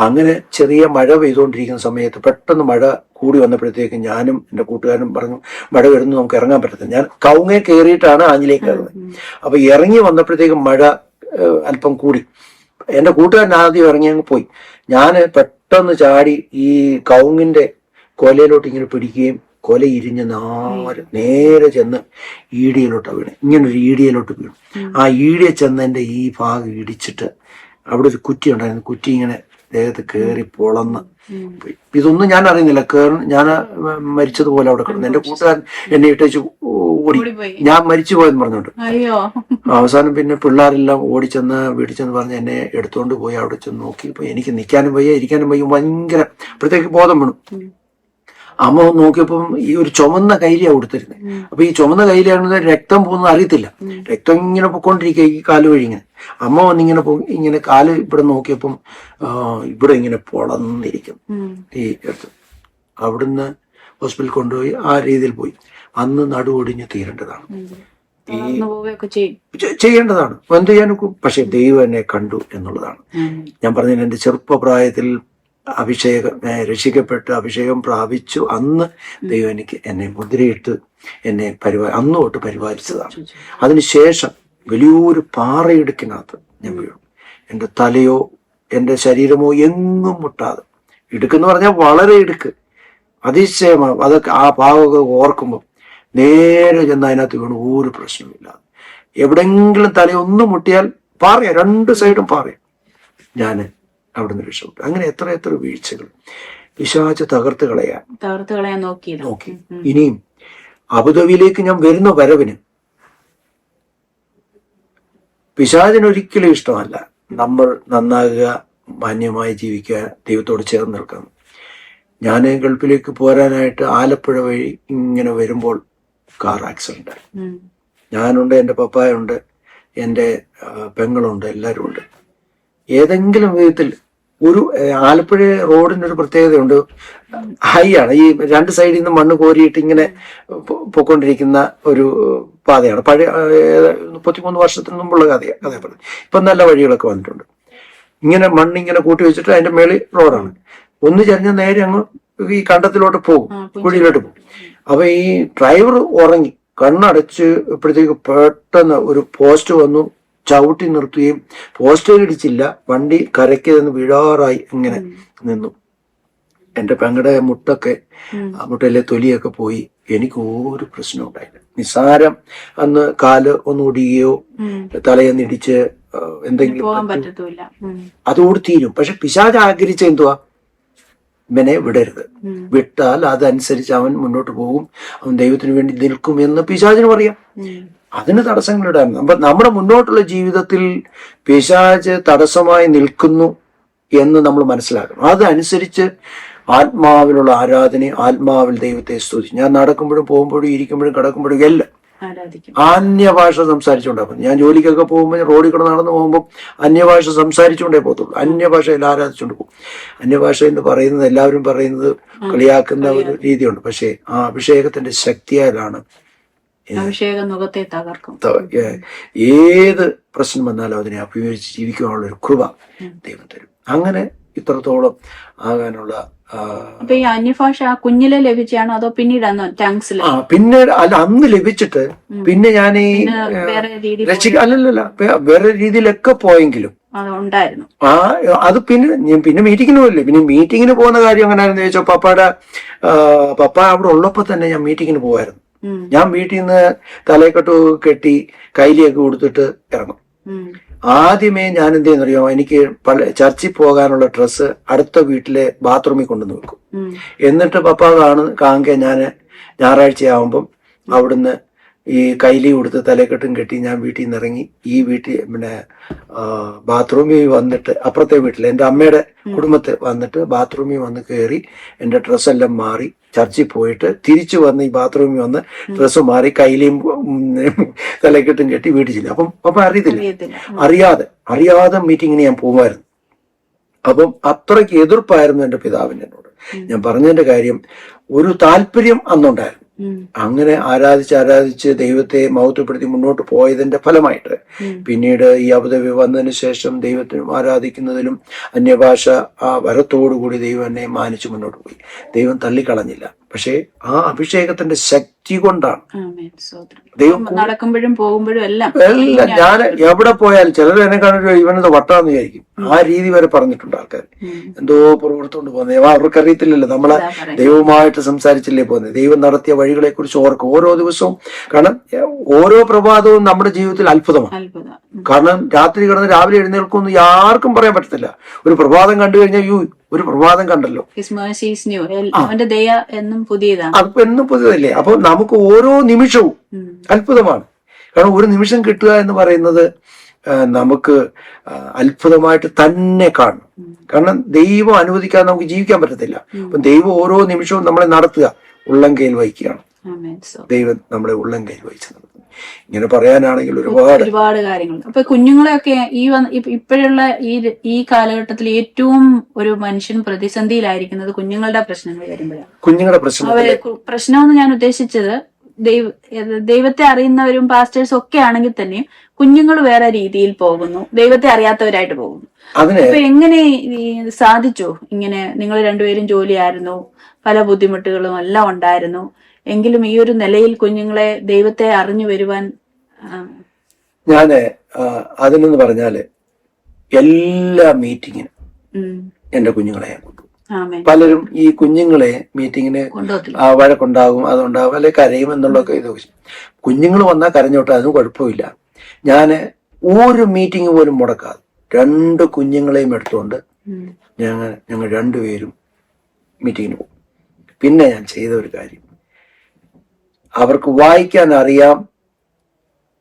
അങ്ങനെ ചെറിയ മഴ പെയ്തുകൊണ്ടിരിക്കുന്ന സമയത്ത് പെട്ടെന്ന് മഴ കൂടി വന്നപ്പോഴത്തേക്ക് ഞാനും എൻ്റെ കൂട്ടുകാരനും പറഞ്ഞു മഴ വരുന്നു, നമുക്ക് ഇറങ്ങാൻ പറ്റത്തില്ല. ഞാൻ കവുങ്ങെ കയറിയിട്ടാണ് ആഞ്ഞിലേക്ക് കയറുന്നത്. അപ്പൊ ഇറങ്ങി വന്നപ്പോഴത്തേക്കും മഴ അല്പം കൂടി. എൻ്റെ കൂട്ടുകാരൻ ആദ്യം ഇറങ്ങി അങ്ങ് പോയി. ഞാൻ പെട്ടെന്ന് ചാടി ഈ കവുങ്ങിന്റെ കൊലയിലോട്ട് ഇങ്ങനെ പിടിക്കുകയും കൊല ഇരിഞ്ഞ് നേരെ ചെന്ന് ഈടിയിലോട്ടാണ് വീണ്. ഇങ്ങനൊരു ഈടിയിലോട്ട് വീണു. ആ ഈടിയെ ചെന്ന് എൻ്റെ ഈ ഭാഗം ഇടിച്ചിട്ട് അവിടെ ഒരു കുറ്റി ഉണ്ടായിരുന്നു. കുറ്റി ഇങ്ങനെ ദേഹത്ത് കയറി പൊളന്ന് പോയി. ഇതൊന്നും ഞാൻ അറിയുന്നില്ല. ഞാൻ മരിച്ചതുപോലെ അവിടെ കിടന്നു. എൻ്റെ കൂട്ടുകാരൻ എന്നെ ഇട്ടേച്ച് ഓടി, ഞാൻ മരിച്ചു പോയെന്ന് പറഞ്ഞോണ്ട്. അവസാനം പിന്നെ പിള്ളേരെല്ലാം ഓടിച്ചെന്ന് വീട്ടിൽ ചെന്ന് പറഞ്ഞ് എന്നെ എടുത്തുകൊണ്ട് പോയി. അവിടെ ചെന്ന് നോക്കി. ഇപ്പൊ എനിക്ക് നിൽക്കാനും വയ്യ ഇരിക്കാനും വയ്യ, ഭയങ്കര അപ്പോഴത്തേക്ക് ബോധം വീണു. അമ്മ നോക്കിയപ്പം ഈ ഒരു ചുമന്ന കൈലിയാണ് കൊടുത്തിരുന്നത്. അപ്പൊ ഈ ചുമന്ന കൈലിയാണെന്ന് രക്തം പോകുന്നത് അറിയത്തില്ല. രക്തം ഇങ്ങനെ പൊക്കോണ്ടിരിക്കുക ഈ കാല് വഴി ഇങ്ങനെ. അമ്മ വന്നിങ്ങനെ ഇങ്ങനെ കാല് ഇവിടെ നോക്കിയപ്പം ഇവിടെ ഇങ്ങനെ പൊളന്നിരിക്കും ഈ രക്തം. അവിടുന്ന് ഹോസ്പിറ്റലിൽ കൊണ്ടുപോയി ആ രീതിയിൽ പോയി. അന്ന് നടുവൊടിഞ്ഞ് തീരേണ്ടതാണ്, ചെയ്യേണ്ടതാണ്, എന്ത് ചെയ്യാനൊക്കെ. പക്ഷെ ദൈവം എന്നെ കണ്ടു എന്നുള്ളതാണ് ഞാൻ പറഞ്ഞത്. എന്റെ ചെറുപ്പപ്രായത്തിൽ രക്ഷിക്കപ്പെട്ട് അഭിഷേകം പ്രാപിച്ചു. അന്ന് ദൈവം എന്നെ മുദ്രയിട്ട് എന്നെ അന്ന് തൊട്ട് പരിപാലിച്ചതാണ്. അതിനുശേഷം വലിയൊരു പാറയിടുക്കിനകത്ത് ഞാൻ വീണു. എൻ്റെ തലയോ എൻ്റെ ശരീരമോ എങ്ങും മുട്ടാതെ, ഇടുക്കെന്ന് പറഞ്ഞാൽ വളരെ ഇടുക്ക്, അതിശയമാണ്. അതൊക്കെ ആ ഭാഗമൊക്കെ ഓർക്കുമ്പോൾ നേരെ ചെന്ന് അതിനകത്ത് വീണു. ഒരു പ്രശ്നമില്ലാതെ എവിടെങ്കിലും തലയൊന്നും മുട്ടിയാൽ പാറയാ, 2 സൈഡും പാറയാ. ഞാൻ അവിടുന്ന് രക്ഷപ്പെട്ടു. അങ്ങനെ എത്ര വീഴ്ചകൾ പിശാച് തകർത്ത് കളയാൻ നോക്കി. ഇനിയും അബുദാബിയിലേക്ക് ഞാൻ വരുന്ന വരവിന് പിശാചിന് ഒരിക്കലും ഇഷ്ടമല്ല നമ്മൾ നന്നാകുക, മാന്യമായി ജീവിക്കുക, ദൈവത്തോട് ചേർന്ന് നിൽക്കണം. ഞാൻ ഗൾഫിലേക്ക് പോരാനായിട്ട് ആലപ്പുഴ വഴി ഇങ്ങനെ വരുമ്പോൾ കാർ ആക്സിഡന്റ് ആയി. ഞാനുണ്ട്, എൻ്റെ പപ്പായുണ്ട്, എൻ്റെ പെങ്ങളുണ്ട്, എല്ലാവരും ഉണ്ട്. ഏതെങ്കിലും വിധത്തിൽ ഒരു ആലപ്പുഴ റോഡിന് ഒരു പ്രത്യേകതയുണ്ട്, ഹൈ ആണ്. ഈ 2 സൈഡിൽ നിന്ന് മണ്ണ് കോരിയിട്ട് ഇങ്ങനെ പൊക്കൊണ്ടിരിക്കുന്ന ഒരു പാതയാണ്. പഴയ 33 വർഷത്തിന് മുമ്പുള്ള കഥ പറഞ്ഞു. ഇപ്പൊ നല്ല വഴികളൊക്കെ വന്നിട്ടുണ്ട്. ഇങ്ങനെ മണ്ണിങ്ങനെ കൂട്ടി വെച്ചിട്ട് അതിന്റെ മേളിൽ റോഡാണ്. ഒന്ന് ചരിഞ്ഞാൽ നേരെ അങ്ങ് ഈ കണ്ടത്തിലോട്ട് പോകും, കുഴിയിലോട്ട് പോകും. അപ്പൊ ഈ ഡ്രൈവർ ഉറങ്ങി കണ്ണടച്ച് ഇപ്പോഴത്തേക്ക് പെട്ടെന്ന് ഒരു പോസ്റ്റ് വന്നു, ചവിട്ടി നിർത്തുകയും പോസ്റ്റിൽ ഇടിച്ചില്ല, വണ്ടി കരയ്ക്ക് നിന്ന് വീഴാറായി ഇങ്ങനെ നിന്നു. എന്റെ പെങ്ങളുടെ മുട്ടയിലെ തൊലിയൊക്കെ പോയി. എനിക്ക് ഒരു പ്രശ്നം ഉണ്ടായില്ല. നിസ്സാരം അന്ന് കാല് ഒന്ന് ഒടിയുകയോ തലയൊന്നിടിച്ച് എന്തെങ്കിലും അതോട് തീരും. പക്ഷെ പിശാച് ആഗ്രഹിച്ച എന്തുവാ, ഇവനെ വിടരുത്. വിട്ടാൽ അതനുസരിച്ച് അവൻ മുന്നോട്ട് പോകും, അവൻ ദൈവത്തിന് വേണ്ടി നിൽക്കും എന്ന് പിശാചിന് പറയാം. അതിന് തടസ്സങ്ങളിടാൻ നമ്മുടെ മുന്നോട്ടുള്ള ജീവിതത്തിൽ പിശാച് തടസ്സമായി നിൽക്കുന്നു എന്ന് നമ്മൾ മനസ്സിലാക്കണം. അതനുസരിച്ച് ആത്മാവിലുള്ള ആരാധന, ആത്മാവിൽ ദൈവത്തെ സ്തുതി. ഞാൻ നടക്കുമ്പോഴും പോകുമ്പോഴും ഇരിക്കുമ്പോഴും കിടക്കുമ്പോഴും എല്ലാം അന്യഭാഷ സംസാരിച്ചുകൊണ്ടാകും. ഞാൻ ജോലിക്കൊക്കെ പോകുമ്പോൾ റോഡിൽ കൂടെ നടന്നു പോകുമ്പോൾ അന്യഭാഷ സംസാരിച്ചുകൊണ്ടേ പോകത്തുള്ളൂ. അന്യഭാഷയിൽ ആരാധിച്ചുകൊണ്ട് പോകും. അന്യഭാഷ എന്ന് പറയുന്നത് എല്ലാവരും പറയുന്നത് കളിയാക്കുന്ന ഒരു രീതിയുണ്ട്. പക്ഷേ ആ അഭിഷേകത്തിന്റെ ശക്തിയാലാണ് മുഖത്തെ തകർക്കും. ഏത് പ്രശ്നം വന്നാലും അതിനെ അഭിമുഖീകരിച്ച് ജീവിക്കാനുള്ള ഒരു കൃപ ദൈവം തരും. അങ്ങനെ ഇത്രത്തോളം ആകാനുള്ള ഈ അന്യഭാഷ കുഞ്ഞിലെ ലഭിച്ചാണോ അതോ പിന്നീടാണോ ടങ്സിൽ? പിന്നീട് അല്ല, അന്ന് ലഭിച്ചിട്ട് പിന്നെ ഞാൻ ഈ അല്ലല്ല വേറെ രീതിയിലൊക്കെ പോയെങ്കിലും ഉണ്ടായിരുന്നു. അത് പിന്നെ മീറ്റിങ്ങിന് പോയില്ലേ. പിന്നെ മീറ്റിങ്ങിന് പോകുന്ന കാര്യം എങ്ങനെയാണെന്ന് ചോദിച്ചാൽ പപ്പ അവിടെ ഉള്ളപ്പോ തന്നെ ഞാൻ മീറ്റിങ്ങിന് പോവായിരുന്നു. ഞാൻ വീട്ടിൽ നിന്ന് തലയെക്കെട്ട് കെട്ടി കൈലിയൊക്കെ കൊടുത്തിട്ട് ഇറങ്ങും. ആദ്യമേ ഞാൻ എന്ത് ചെയ്യുന്നറിയോ, എനിക്ക് ചർച്ചിൽ പോകാനുള്ള ഡ്രസ്സ് അടുത്ത വീട്ടിലെ ബാത്റൂമിൽ കൊണ്ടുവന്ന് വെക്കും. എന്നിട്ട് പപ്പ കാണിക്കാൻ ഞാൻ ഞായറാഴ്ചയാവുമ്പം അവിടുന്ന് ഈ കൈലി കൊടുത്ത് തലക്കെട്ടും കെട്ടി ഞാൻ വീട്ടിൽ നിന്ന് ഇറങ്ങി. ഈ വീട്ടിൽ ബാത്റൂമിൽ വന്നിട്ട്, അപ്പുറത്തെ വീട്ടിൽ എൻ്റെ അമ്മയുടെ കുടുംബത്തിൽ വന്നിട്ട് ബാത്റൂമിൽ വന്ന് കയറി എൻ്റെ ഡ്രസ്സെല്ലാം മാറി ചർച്ചിൽ പോയിട്ട് തിരിച്ചു വന്ന് ഈ ബാത്റൂമിൽ വന്ന് ഡ്രസ്സ് മാറി കൈലിയും തലക്കെട്ടും കെട്ടി വീട്ടിൽ ചെല്ലും. അപ്പം അറിയാതെ മീറ്റിങ്ങിന് ഞാൻ പോകുമായിരുന്നു. അപ്പം അത്രയ്ക്ക് എതിർപ്പായിരുന്നു എൻ്റെ പിതാവിന് എന്നോട്. ഞാൻ പറഞ്ഞതിന്റെ കാര്യം, ഒരു താല്പര്യം അന്നുണ്ടായിരുന്നു. അങ്ങനെ ആരാധിച്ച് ദൈവത്തെ മഹത്വപ്പെടുത്തി മുന്നോട്ട് പോയതിന്റെ ഫലമായിട്ട് പിന്നീട് ഈ അബുദാബി വന്നതിന് ശേഷം ദൈവത്തിനും ആരാധിക്കുന്നതിലും അന്യഭാഷ ആ വരത്തോടുകൂടി ദൈവം എന്നെ മാനിച്ചു മുന്നോട്ട് പോയി. ദൈവം തള്ളിക്കളഞ്ഞില്ല. പക്ഷേ ആ അഭിഷേകത്തിന്റെ ശക്തി കൊണ്ടാണ് ദൈവം നടക്കുമ്പോഴും പോകുമ്പോഴും എല്ലാം. ഞാൻ എവിടെ പോയാലും ചിലർ എന്നെ കണ്ടിട്ട് ഇവനത് വട്ടാന്ന് വിചാരിക്കും. ആ രീതി വരെ പറഞ്ഞിട്ടുണ്ട് ആൾക്കാർ. എന്തോ പുറത്തോണ്ട് പോകുന്നത് അവർക്കറിയത്തില്ലല്ലോ. നമ്മളെ ദൈവവുമായിട്ട് സംസാരിച്ചില്ലേ പോകുന്നത്. ദൈവം നടത്തിയ വഴികളെ കുറിച്ച് ഓർക്കും ഓരോ ദിവസവും. കാരണം ഓരോ പ്രഭാതവും നമ്മുടെ ജീവിതത്തിൽ അത്ഭുതമാണ്. കാരണം രാത്രി കിടന്ന് രാവിലെ എഴുന്നേൽക്കുമെന്ന് ആർക്കും പറയാൻ പറ്റത്തില്ല. ഒരു പ്രഭാതം കണ്ടു കഴിഞ്ഞാൽ ഒരു പ്രഭാതം കണ്ടല്ലോ, അവന്റെ ദയ എന്നും പുതിയതാണ്. അപ്പൊ എന്നും പുതിയതല്ലേ. അപ്പൊ നമുക്ക് ഓരോ നിമിഷവും അത്ഭുതമാണ്. കാരണം ഒരു നിമിഷം കിട്ടുക എന്ന് പറയുന്നത് നമുക്ക് അത്ഭുതമായിട്ട് തന്നെ കാണും. കാരണം ദൈവം അനുവദിക്കാതെ നമുക്ക് ജീവിക്കാൻ പറ്റത്തില്ല. അപ്പൊ ദൈവം ഓരോ നിമിഷവും നമ്മളെ നടത്തുക, ഉള്ളം കയ്യിൽ വഹിക്കുകയാണ്. ദൈവം നമ്മളെ ഉള്ളം കയ്യിൽ വഹിച്ചു നടത്തുന്നു. ഇങ്ങനെ പറയാനാണെങ്കിൽ ഒരുപാട് കാര്യങ്ങൾ. അപ്പൊ കുഞ്ഞുങ്ങളെയൊക്കെ ഇപ്പോഴുള്ള ഈ കാലഘട്ടത്തിൽ ഏറ്റവും ഒരു മനുഷ്യൻ പ്രതിസന്ധിയിലായിരിക്കുന്നത് കുഞ്ഞുങ്ങളുടെ പ്രശ്നങ്ങൾ വരുമ്പോഴാണ്. കുഞ്ഞുങ്ങളുടെ പ്രശ്നമെന്ന് ഞാൻ ഉദ്ദേശിച്ചത് ദൈവത്തെ അറിയുന്നവരും പാസ്റ്റേഴ്സും ഒക്കെ ആണെങ്കിൽ തന്നെയും കുഞ്ഞുങ്ങൾ വേറെ രീതിയിൽ പോകുന്നു, ദൈവത്തെ അറിയാത്തവരായിട്ട് പോകുന്നു. അപ്പൊ എങ്ങനെ സാധിച്ചു? ഇങ്ങനെ നിങ്ങൾ രണ്ടുപേരും ജോലിയായിരുന്നു, പല ബുദ്ധിമുട്ടുകളും എല്ലാം ഉണ്ടായിരുന്നു, എങ്കിലും ഈ ഒരു നിലയിൽ കുഞ്ഞുങ്ങളെ ദൈവത്തെ അറിഞ്ഞു വരുവാൻ? ഞാന് അതിനെന്ന് പറഞ്ഞാല് എല്ലാ മീറ്റിങ്ങിനും എന്റെ കുഞ്ഞുങ്ങളെ ഞാൻ കൊണ്ടുപോകും. പലരും ഈ കുഞ്ഞുങ്ങളെ മീറ്റിങ്ങിന് വഴക്കുണ്ടാകും, അതുണ്ടാകും, അല്ലെ കരയും എന്നുള്ളതൊക്കെ ഇത്. കുഞ്ഞുങ്ങൾ വന്നാൽ കരഞ്ഞോട്ടെ, അതിന് കുഴപ്പമില്ല. ഞാന് ഒരു മീറ്റിംഗ് പോലും മുടക്കാതെ 2 കുഞ്ഞുങ്ങളെയും എടുത്തുകൊണ്ട് ഞങ്ങൾ രണ്ടുപേരും മീറ്റിങ്ങിന് പോകും. പിന്നെ ഞാൻ ചെയ്ത ഒരു കാര്യം, അവർക്ക് വായിക്കാൻ അറിയാം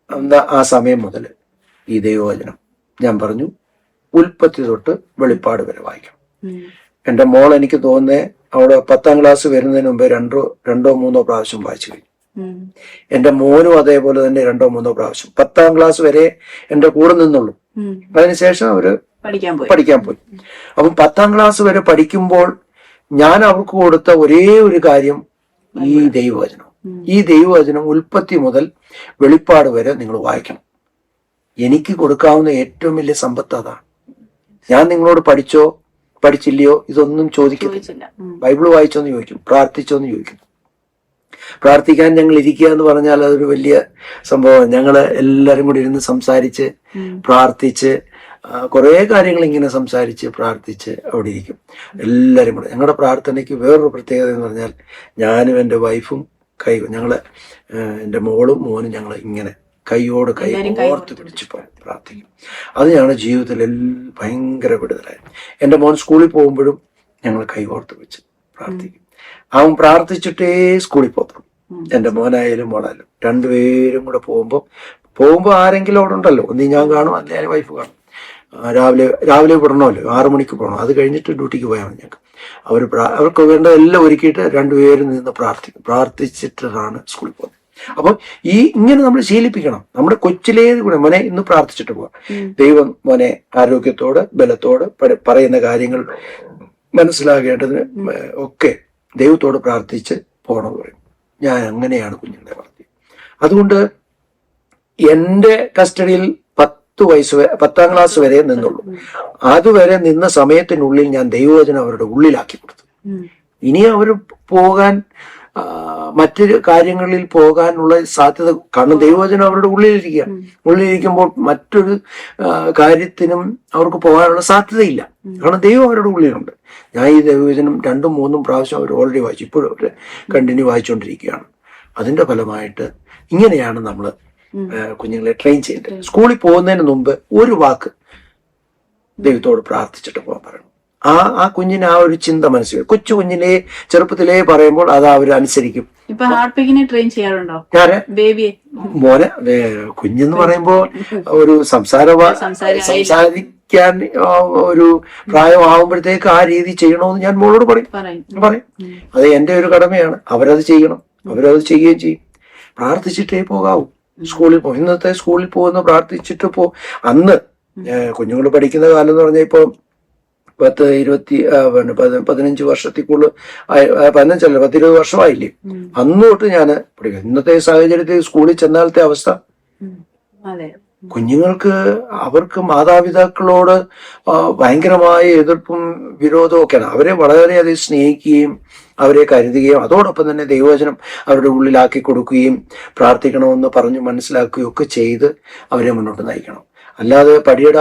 എന്ന ആ സമയം മുതൽ ഈ ദൈവവചനം ഞാൻ പറഞ്ഞു ഉൽപ്പത്തി തൊട്ട് വെളിപ്പാട് വരെ വായിക്കണം. എന്റെ മോൾ എനിക്ക് തോന്നുന്നേ അവിടെ 10ാം ക്ലാസ് വരുന്നതിന് മുമ്പേ 2-3 പ്രാവശ്യം വായിച്ചു കഴിഞ്ഞു. എന്റെ മോനും അതേപോലെ തന്നെ 2-3 പ്രാവശ്യം. 10ാം ക്ലാസ് വരെ എന്റെ കൂടെ നിന്നുള്ളൂ. അതിനുശേഷം അവര് പഠിക്കാൻ പോയി. അപ്പം 10ാം ക്ലാസ് വരെ പഠിക്കുമ്പോൾ ഞാൻ അവർക്ക് കൊടുത്ത ഒരേ ഒരു കാര്യം ഈ ദൈവവചനം. ഈ ദൈവവചനം ഉൽപ്പത്തി മുതൽ വെളിപ്പാട് വരെ നിങ്ങൾ വായിക്കണം. എനിക്ക് കൊടുക്കാവുന്ന ഏറ്റവും വലിയ സമ്പത്ത് അതാണ്. ഞാൻ നിങ്ങളോട് പഠിച്ചോ പഠിച്ചില്ലയോ ഇതൊന്നും ചോദിക്കത്തില്ല. ബൈബിള് വായിച്ചോന്ന് ചോദിക്കും, പ്രാർത്ഥിച്ചോന്ന് ചോദിക്കും. പ്രാർത്ഥിക്കാൻ ഞങ്ങൾ ഇരിക്കുക എന്ന് പറഞ്ഞാൽ അതൊരു വലിയ സംഭവമാണ്. ഞങ്ങള് എല്ലാരും കൂടി ഇരുന്ന് സംസാരിച്ച് പ്രാർത്ഥിച്ച് കുറെ കാര്യങ്ങൾ ഇങ്ങനെ സംസാരിച്ച് പ്രാർത്ഥിച്ച് അവിടെ ഇരിക്കും എല്ലാരും കൂടെ. ഞങ്ങളുടെ പ്രാർത്ഥനയ്ക്ക് വേറൊരു പ്രത്യേകത എന്ന് പറഞ്ഞാൽ ഞാനും എൻ്റെ വൈഫും ഞങ്ങള് എൻ്റെ മോളും മോനും ഞങ്ങൾ ഇങ്ങനെ കൈയോട് കൈ ഓർത്ത് പിടിച്ച് പ്രാർത്ഥിക്കും. അത് ഞങ്ങളുടെ ജീവിതത്തിൽ ഭയങ്കര വിടുതലായി. എൻ്റെ മോൻ സ്കൂളിൽ പോകുമ്പോഴും ഞങ്ങൾ കൈ ഓർത്ത് വെച്ച് പ്രാർത്ഥിക്കും. അവൻ പ്രാർത്ഥിച്ചിട്ടേ സ്കൂളിൽ പോകും. എൻ്റെ മോനായാലും മോളായാലും രണ്ടുപേരും കൂടെ പോകുമ്പോ ആരെങ്കിലും അവിടെ ഉണ്ടല്ലോ. ഒന്നീ ഞാൻ കാണും, അല്ലെങ്കിൽ വൈഫ് കാണും. രാവിലെ വിടണമല്ലോ, 6 മണിക്ക് പോകണം. അത് കഴിഞ്ഞിട്ട് ഡ്യൂട്ടിക്ക് പോയാൽ മതി. ഞങ്ങൾക്ക് അവർക്ക് വേണ്ടതെല്ലാം ഒരുക്കിയിട്ട് രണ്ടുപേരും നിന്ന് പ്രാർത്ഥിച്ചിട്ടാണ് സ്കൂളിൽ പോകുന്നത്. അപ്പൊ ഇങ്ങനെ നമ്മൾ ശീലിപ്പിക്കണം. നമ്മുടെ കൊച്ചിലേ കൂടെ മോനെ ഇന്ന് പ്രാർത്ഥിച്ചിട്ട് പോവാം. ദൈവം മോനെ ആരോഗ്യത്തോട് ബലത്തോട് പറയുന്ന കാര്യങ്ങൾ മനസ്സിലാകേണ്ടതിന് ഒക്കെ ദൈവത്തോട് പ്രാർത്ഥിച്ച് പോകണമെന്ന് പറയും. ഞാൻ അങ്ങനെയാണ് കുഞ്ഞുങ്ങളെ വളർത്തിയത്. അതുകൊണ്ട് എന്റെ കസ്റ്റഡിയിൽ 10ാം ക്ലാസ് വരെ നിന്നുള്ളൂ. അതുവരെ നിന്ന സമയത്തിനുള്ളിൽ ഞാൻ ദൈവവചനം അവരുടെ ഉള്ളിലാക്കി കൊടുത്തു. ഇനി അവർ പോകാൻ മറ്റൊരു കാര്യങ്ങളിൽ പോകാനുള്ള സാധ്യത, കാരണം ദൈവവചനം അവരുടെ ഉള്ളിലിരിക്കുമ്പോൾ മറ്റൊരു കാര്യത്തിനും അവർക്ക് പോകാനുള്ള സാധ്യതയില്ല. കാരണം ദൈവം അവരുടെ ഉള്ളിലുണ്ട്. ഞാൻ ഈ ദൈവവചനം 2-3 പ്രാവശ്യം അവർ ഓൾറെഡി വായിച്ചു. ഇപ്പോഴും അവർ കണ്ടിന്യൂ വായിച്ചുകൊണ്ടിരിക്കുകയാണ്. അതിന്റെ ഫലമായിട്ട് ഇങ്ങനെയാണ് നമ്മൾ കുഞ്ഞുങ്ങളെ ട്രെയിൻ ചെയ്യേണ്ടത്. സ്കൂളിൽ പോകുന്നതിന് മുമ്പ് ഒരു വാക്ക് ദൈവത്തോട് പ്രാർത്ഥിച്ചിട്ട് പോകാൻ പറയണം. ആ കുഞ്ഞിന് ആ ഒരു ചിന്ത മനസ്സിൽ, കൊച്ചു കുഞ്ഞിനെ ചെറുപ്പത്തിലേ പറയുമ്പോൾ അത് അവർ അനുസരിക്കും. ഇപ്പൊ ഹാർട്ട് ബീറ്റിനെ ട്രെയിൻ ചെയ്യാറുണ്ടോ ഞാന് ബേബിയെ? മോനെ കുഞ്ഞെന്ന് പറയുമ്പോ ഒരു സംസാരിക്കാൻ ഒരു പ്രായമാകുമ്പോഴത്തേക്ക് ആ രീതി ചെയ്യണമെന്ന് ഞാൻ മോളോട് പറയും. അത് എന്റെ ഒരു കടമയാണ്. അവരത് ചെയ്യണം, അവരത് ചെയ്യുകയും ചെയ്യും. പ്രാർത്ഥിച്ചിട്ടേ പോകാവൂ. സ്കൂളിൽ ഇന്നത്തെ സ്കൂളിൽ പോകുന്ന പ്രാർത്ഥിച്ചിട്ട് അന്ന് കുഞ്ഞുങ്ങൾ പഠിക്കുന്ന കാലം എന്ന് പറഞ്ഞാൽ ഇപ്പൊ 15 വർഷത്തിൽ കൂടുതൽ 15 10-20 വർഷമായില്ലേ. അന്ന് തൊട്ട് ഞാൻ പഠിക്കും. ഇന്നത്തെ സാഹചര്യത്തിൽ സ്കൂളിൽ ചെന്നാലത്തെ അവസ്ഥ, കുഞ്ഞുങ്ങൾക്ക് അവർക്ക് മാതാപിതാക്കളോട് ഭയങ്കരമായ എതിർപ്പും വിരോധവും ഒക്കെയാണ്. അവരെ വളരെയധികം സ്നേഹിക്കുകയും അവരെ കരുതുകയും അതോടൊപ്പം തന്നെ ദൈവവചനം അവരുടെ ഉള്ളിലാക്കി കൊടുക്കുകയും പ്രാർത്ഥിക്കണമെന്ന് പറഞ്ഞു മനസ്സിലാക്കുകയും ഒക്കെ ചെയ്ത് അവരെ മുന്നോട്ട് നയിക്കണം. അല്ലാതെ പടിയട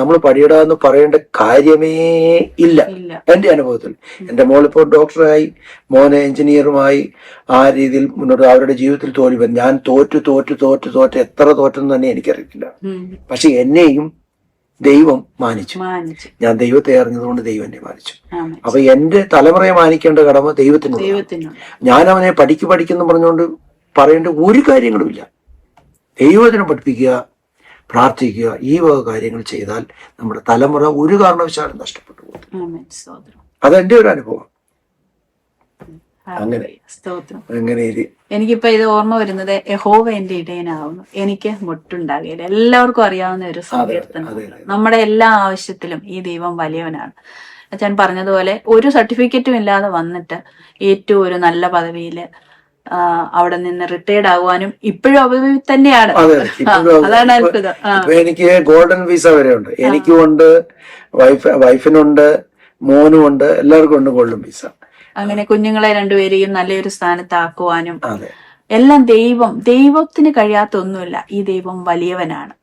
നമ്മൾ പടിയട എന്ന് പറയേണ്ട കാര്യമേ ഇല്ല എന്റെ അനുഭവത്തിൽ. എന്റെ മോളിപ്പോൾ ഡോക്ടറായി, മോനെ എഞ്ചിനീയറുമായി ആ രീതിയിൽ മുന്നോട്ട് അവരുടെ ജീവിതത്തിൽ തോൽവി വരും. ഞാൻ തോറ്റ് എത്ര തോറ്റെന്ന് തന്നെ എനിക്കറിയില്ല. പക്ഷെ എന്നെയും ദൈവം മാനിച്ചു. ഞാൻ ദൈവത്തെ അറിഞ്ഞതുകൊണ്ട് ദൈവം എന്നെ മാനിച്ചു. അപ്പൊ എന്റെ തലമുറയെ മാനിക്കേണ്ട കടമ ദൈവത്തിനുണ്ട്. ഞാൻ അവനെ പഠിക്കുന്നു പറഞ്ഞുകൊണ്ട് പറയേണ്ട ഒരു കാര്യങ്ങളുമില്ല. ദൈവത്തിനെ പഠിപ്പിക്കുക, പ്രാർത്ഥിക്കുക, ഈ വക കാര്യങ്ങൾ ചെയ്താൽ നമ്മുടെ തലമുറ ഒരു കാരണവശാലും നഷ്ടപ്പെട്ടു പോകും. അതെന്റെ ഒരു അനുഭവം. അങ്ങനെ എനിക്കിപ്പോ ഇത് ഓർമ്മ വരുന്നത്, യഹോവ എന്റെ ഇടയനാവുന്നു, എനിക്ക് മുട്ടുണ്ടാകുകയില്ല. എല്ലാവർക്കും അറിയാവുന്ന ഒരു സങ്കീർത്തനം. നമ്മുടെ എല്ലാ ആവശ്യത്തിലും ഈ ദൈവം വലിയവനാണ്. അച്ഛൻ പറഞ്ഞതുപോലെ ഒരു സർട്ടിഫിക്കറ്റും ഇല്ലാതെ വന്നിട്ട് ഏറ്റവും ഒരു നല്ല പദവിയില് അവിടെ നിന്ന് റിട്ടയർഡ് ആകുവാനും ഇപ്പോഴും അഭിമുഖം തന്നെയാണ്. അതാണ് അത്ഭുതം. എനിക്ക് ഗോൾഡൻ വിസ വരെ ഉണ്ട്. എനിക്കും ഉണ്ട്, വൈഫിനുണ്ട്, മോനും ഉണ്ട്, എല്ലാവർക്കും ഉണ്ട് ഗോൾഡൻ വിസ. അങ്ങനെ കുഞ്ഞുങ്ങളെ രണ്ടുപേരെയും നല്ലൊരു സ്ഥാനത്താക്കുവാനും എല്ലാം ദൈവത്തിന് കഴിയാത്ത ഒന്നുമില്ല. ഈ ദൈവം വലിയവനാണ്.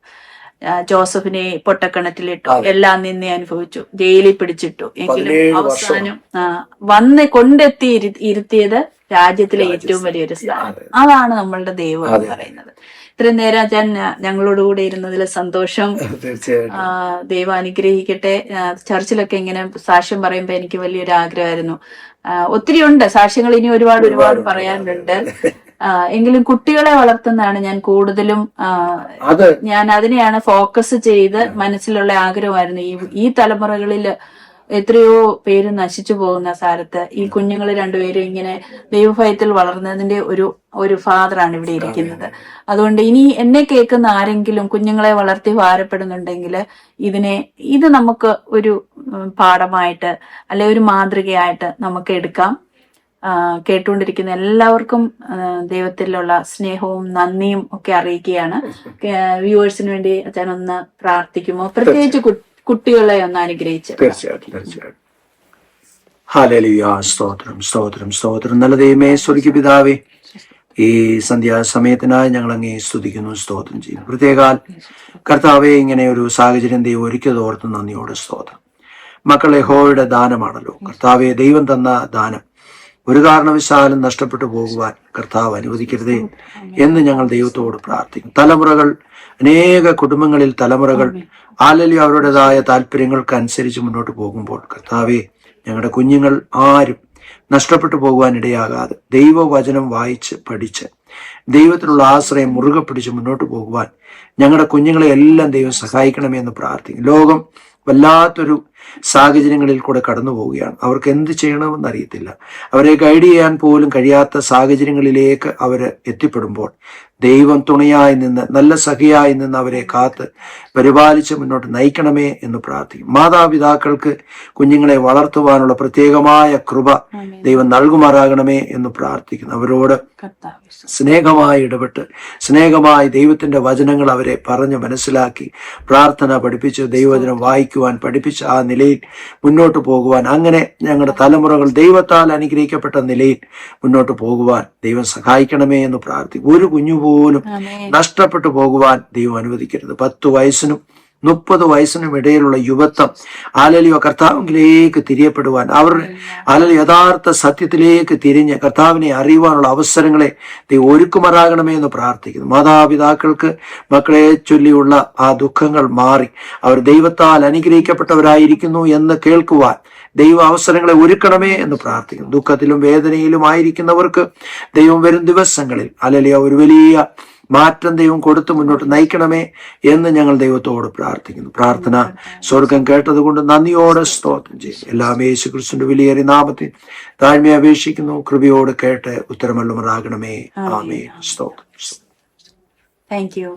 ജോസഫിനെ പൊട്ടക്കിണറ്റിലിട്ടു, എല്ലാം നിന്നെ അനുഭവിച്ചു, ജയിലിൽ പിടിച്ചിട്ടു, എങ്കിലും അവസാനം കൊണ്ടെത്തി ഇരുത്തിയത് രാജ്യത്തിലെ ഏറ്റവും വലിയൊരു സ്ഥാനം. അതാണ് നമ്മളുടെ ദൈവം എന്ന് പറയുന്നത്. ഇത്രയും നേരം ഞാൻ ഞങ്ങളോടുകൂടെ ഇരുന്നതിൽ സന്തോഷം. ദൈവം അനുഗ്രഹിക്കട്ടെ. ചർച്ചിലൊക്കെ ഇങ്ങനെ സാക്ഷ്യം പറയുമ്പോ എനിക്ക് വലിയൊരു ആഗ്രഹമായിരുന്നു. ഒത്തിരി ഉണ്ട് സാക്ഷ്യങ്ങൾ, ഇനി ഒരുപാട് പറയാനുണ്ട്. എങ്കിലും കുട്ടികളെ വളർത്തുന്നതാണ് ഞാൻ കൂടുതലും, ഞാൻ അതിനെയാണ് ഫോക്കസ് ചെയ്ത് മനസ്സിലുള്ള ആഗ്രഹമായിരുന്നു. ഈ തലമുറകളില് എത്രയോ പേര് നശിച്ചു പോകുന്ന സ്ഥലത്ത് ഈ കുഞ്ഞുങ്ങൾ രണ്ടുപേരും ഇങ്ങനെ ദൈവഭയത്തിൽ വളർന്നതിന്റെ ഒരു ഫാദറാണ് ഇവിടെ ഇരിക്കുന്നത്. അതുകൊണ്ട് ഇനി എന്നെ കേൾക്കുന്ന ആരെങ്കിലും കുഞ്ഞുങ്ങളെ വളർത്തി ഭാരപ്പെടുന്നുണ്ടെങ്കിൽ ഇത് നമുക്ക് ഒരു പാഠമായിട്ട് അല്ലെ ഒരു മാതൃകയായിട്ട് നമുക്ക് എടുക്കാം. കേട്ടുകൊണ്ടിരിക്കുന്ന എല്ലാവർക്കും ദൈവത്തിലുള്ള സ്നേഹവും നന്ദിയും ഒക്കെ അറിയിക്കുകയാണ്. വ്യൂവേഴ്സിന് വേണ്ടി അച്ഛനൊന്ന് പ്രാർത്ഥിക്കുമോ? പ്രത്യേകിച്ച് കുട്ടികളെ ഒന്ന് അനുഗ്രഹിച്ച്. തീർച്ചയായിട്ടും. ഹല്ലേലൂയ. സ്തോത്രം. നല്ല ദൈവമേ, സ്വർഗ്ഗീയ പിതാവേ, ഈ സന്ധ്യാസമയത്തിനായി ഞങ്ങൾ അങ്ങേ സ്തുതിക്കുന്നു, സ്തോത്രം ചെയ്യുന്നു. പ്രത്യേകാൽ കർത്താവെ, ഇങ്ങനെ ഒരു സാഹചര്യം ദൈവം ഒരുക്കിയത് ഓർത്ത് നന്ദിയോടെ സ്തോത്രം. മക്കൾ യഹോവയുടെ ദാനമാണല്ലോ കർത്താവെ. ദൈവം തന്ന ദാനം ഒരു കാരണവശാലും നഷ്ടപ്പെട്ടു പോകുവാൻ കർത്താവ് അനുവദിക്കരുതേ എന്ന് ഞങ്ങൾ ദൈവത്തോട് പ്രാർത്ഥിക്കും. അനേക കുടുംബങ്ങളിൽ തലമുറകൾ അവരുടേതായ താല്പര്യങ്ങൾക്ക് അനുസരിച്ച് മുന്നോട്ട് പോകുമ്പോൾ കർത്താവെ, ഞങ്ങളുടെ കുഞ്ഞുങ്ങൾ ആരും നഷ്ടപ്പെട്ടു പോകുവാൻ ഇടയാകാതെ ദൈവവചനം വായിച്ച് പഠിച്ച് ദൈവത്തിലുള്ള ആശ്രയം മുറുകെ പിടിച്ച് മുന്നോട്ട് പോകുവാൻ ഞങ്ങളുടെ കുഞ്ഞുങ്ങളെ എല്ലാം ദൈവം സഹായിക്കണമേ എന്ന് പ്രാർത്ഥിക്കും. ലോകം വല്ലാത്തൊരു സാഹചര്യങ്ങളിൽ കൂടെ കടന്നു പോവുകയാണ്. അവർക്ക് എന്ത് ചെയ്യണമെന്ന് അറിയത്തില്ല. അവരെ ഗൈഡ് ചെയ്യാൻ പോലും കഴിയാത്ത സാഹചര്യങ്ങളിലേക്ക് അവർ എത്തിപ്പെടുമ്പോൾ ദൈവം തുണയായി നിന്ന്, നല്ല സഖിയായി നിന്ന് അവരെ കാത്ത് പരിപാലിച്ച് മുന്നോട്ട് നയിക്കണമേ എന്ന് പ്രാർത്ഥിക്കും. മാതാപിതാക്കൾക്ക് കുഞ്ഞുങ്ങളെ വളർത്തുവാനുള്ള പ്രത്യേകമായ കൃപ ദൈവം നൽകുമാറാകണമേ എന്ന് പ്രാർത്ഥിക്കുന്നു. അവരോട് സ്നേഹമായി ഇടപെട്ട് സ്നേഹമായി ദൈവത്തിന്റെ വചനങ്ങൾ അവരെ പറഞ്ഞ് മനസ്സിലാക്കി പ്രാർത്ഥന പഠിപ്പിച്ച് ദൈവവചനം വായിക്കുവാൻ പഠിപ്പിച്ച് ആ നിലയിൽ മുന്നോട്ട് പോകുവാൻ, അങ്ങനെ ഞങ്ങളുടെ തലമുറകൾ ദൈവത്താൽ അനുഗ്രഹിക്കപ്പെട്ട നിലയിൽ മുന്നോട്ട് പോകുവാൻ ദൈവം സഹായിക്കണമേ എന്ന് പ്രാർത്ഥിക്കും. ഒരു കുഞ്ഞു പോലും നഷ്ടപ്പെട്ടു പോകുവാൻ ദൈവം അനുവദിക്കരുത്. 10 വയസ്സിനും 30 വയസ്സിനും ഇടയിലുള്ള യുവത്വം ആലലിയോ കർത്താവിലേക്ക് തിരിയപ്പെടുവാൻ, അവർ ആലലി യഥാർത്ഥ സത്യത്തിലേക്ക് തിരിഞ്ഞ് കർത്താവിനെ അറിയുവാനുള്ള അവസരങ്ങളെ ഒരുക്കുമാറാകണമേ എന്ന് പ്രാർത്ഥിക്കുന്നു. മാതാപിതാക്കൾക്ക് മക്കളെ ചൊല്ലിയുള്ള ആ ദുഃഖങ്ങൾ മാറി അവർ ദൈവത്താൽ അനുഗ്രഹിക്കപ്പെട്ടവരായിരിക്കുന്നു എന്ന് കേൾക്കുവാൻ ദൈവ അവസരങ്ങളെ ഒരുക്കണമേ എന്ന് പ്രാർത്ഥിക്കുന്നു. ദുഃഖത്തിലും വേദനയിലും ആയിരിക്കുന്നവർക്ക് ദൈവം വരും ദിവസങ്ങളിൽ അലലിയ ഒരു വലിയ മാറ്റം ദൈവം കൊടുത്ത് മുന്നോട്ട് നയിക്കണമേ എന്ന് ഞങ്ങൾ ദൈവത്തോട് പ്രാർത്ഥിക്കുന്നു. പ്രാർത്ഥന സ്വർഗം കേട്ടതുകൊണ്ട് നന്ദിയോടെ സ്തോത്രം ചെയ്യും. എല്ലാം യേശു ക്രിസ്തുവിന്റെ വിലയേറിയ നാമത്തിൽ താഴ്മയെ അപേക്ഷിക്കുന്നു. കൃപയോട് കേട്ട് ഉത്തരമല്ലുമാറാകണമേ. ആമേൻ. സ്തോത്രം. Thank you.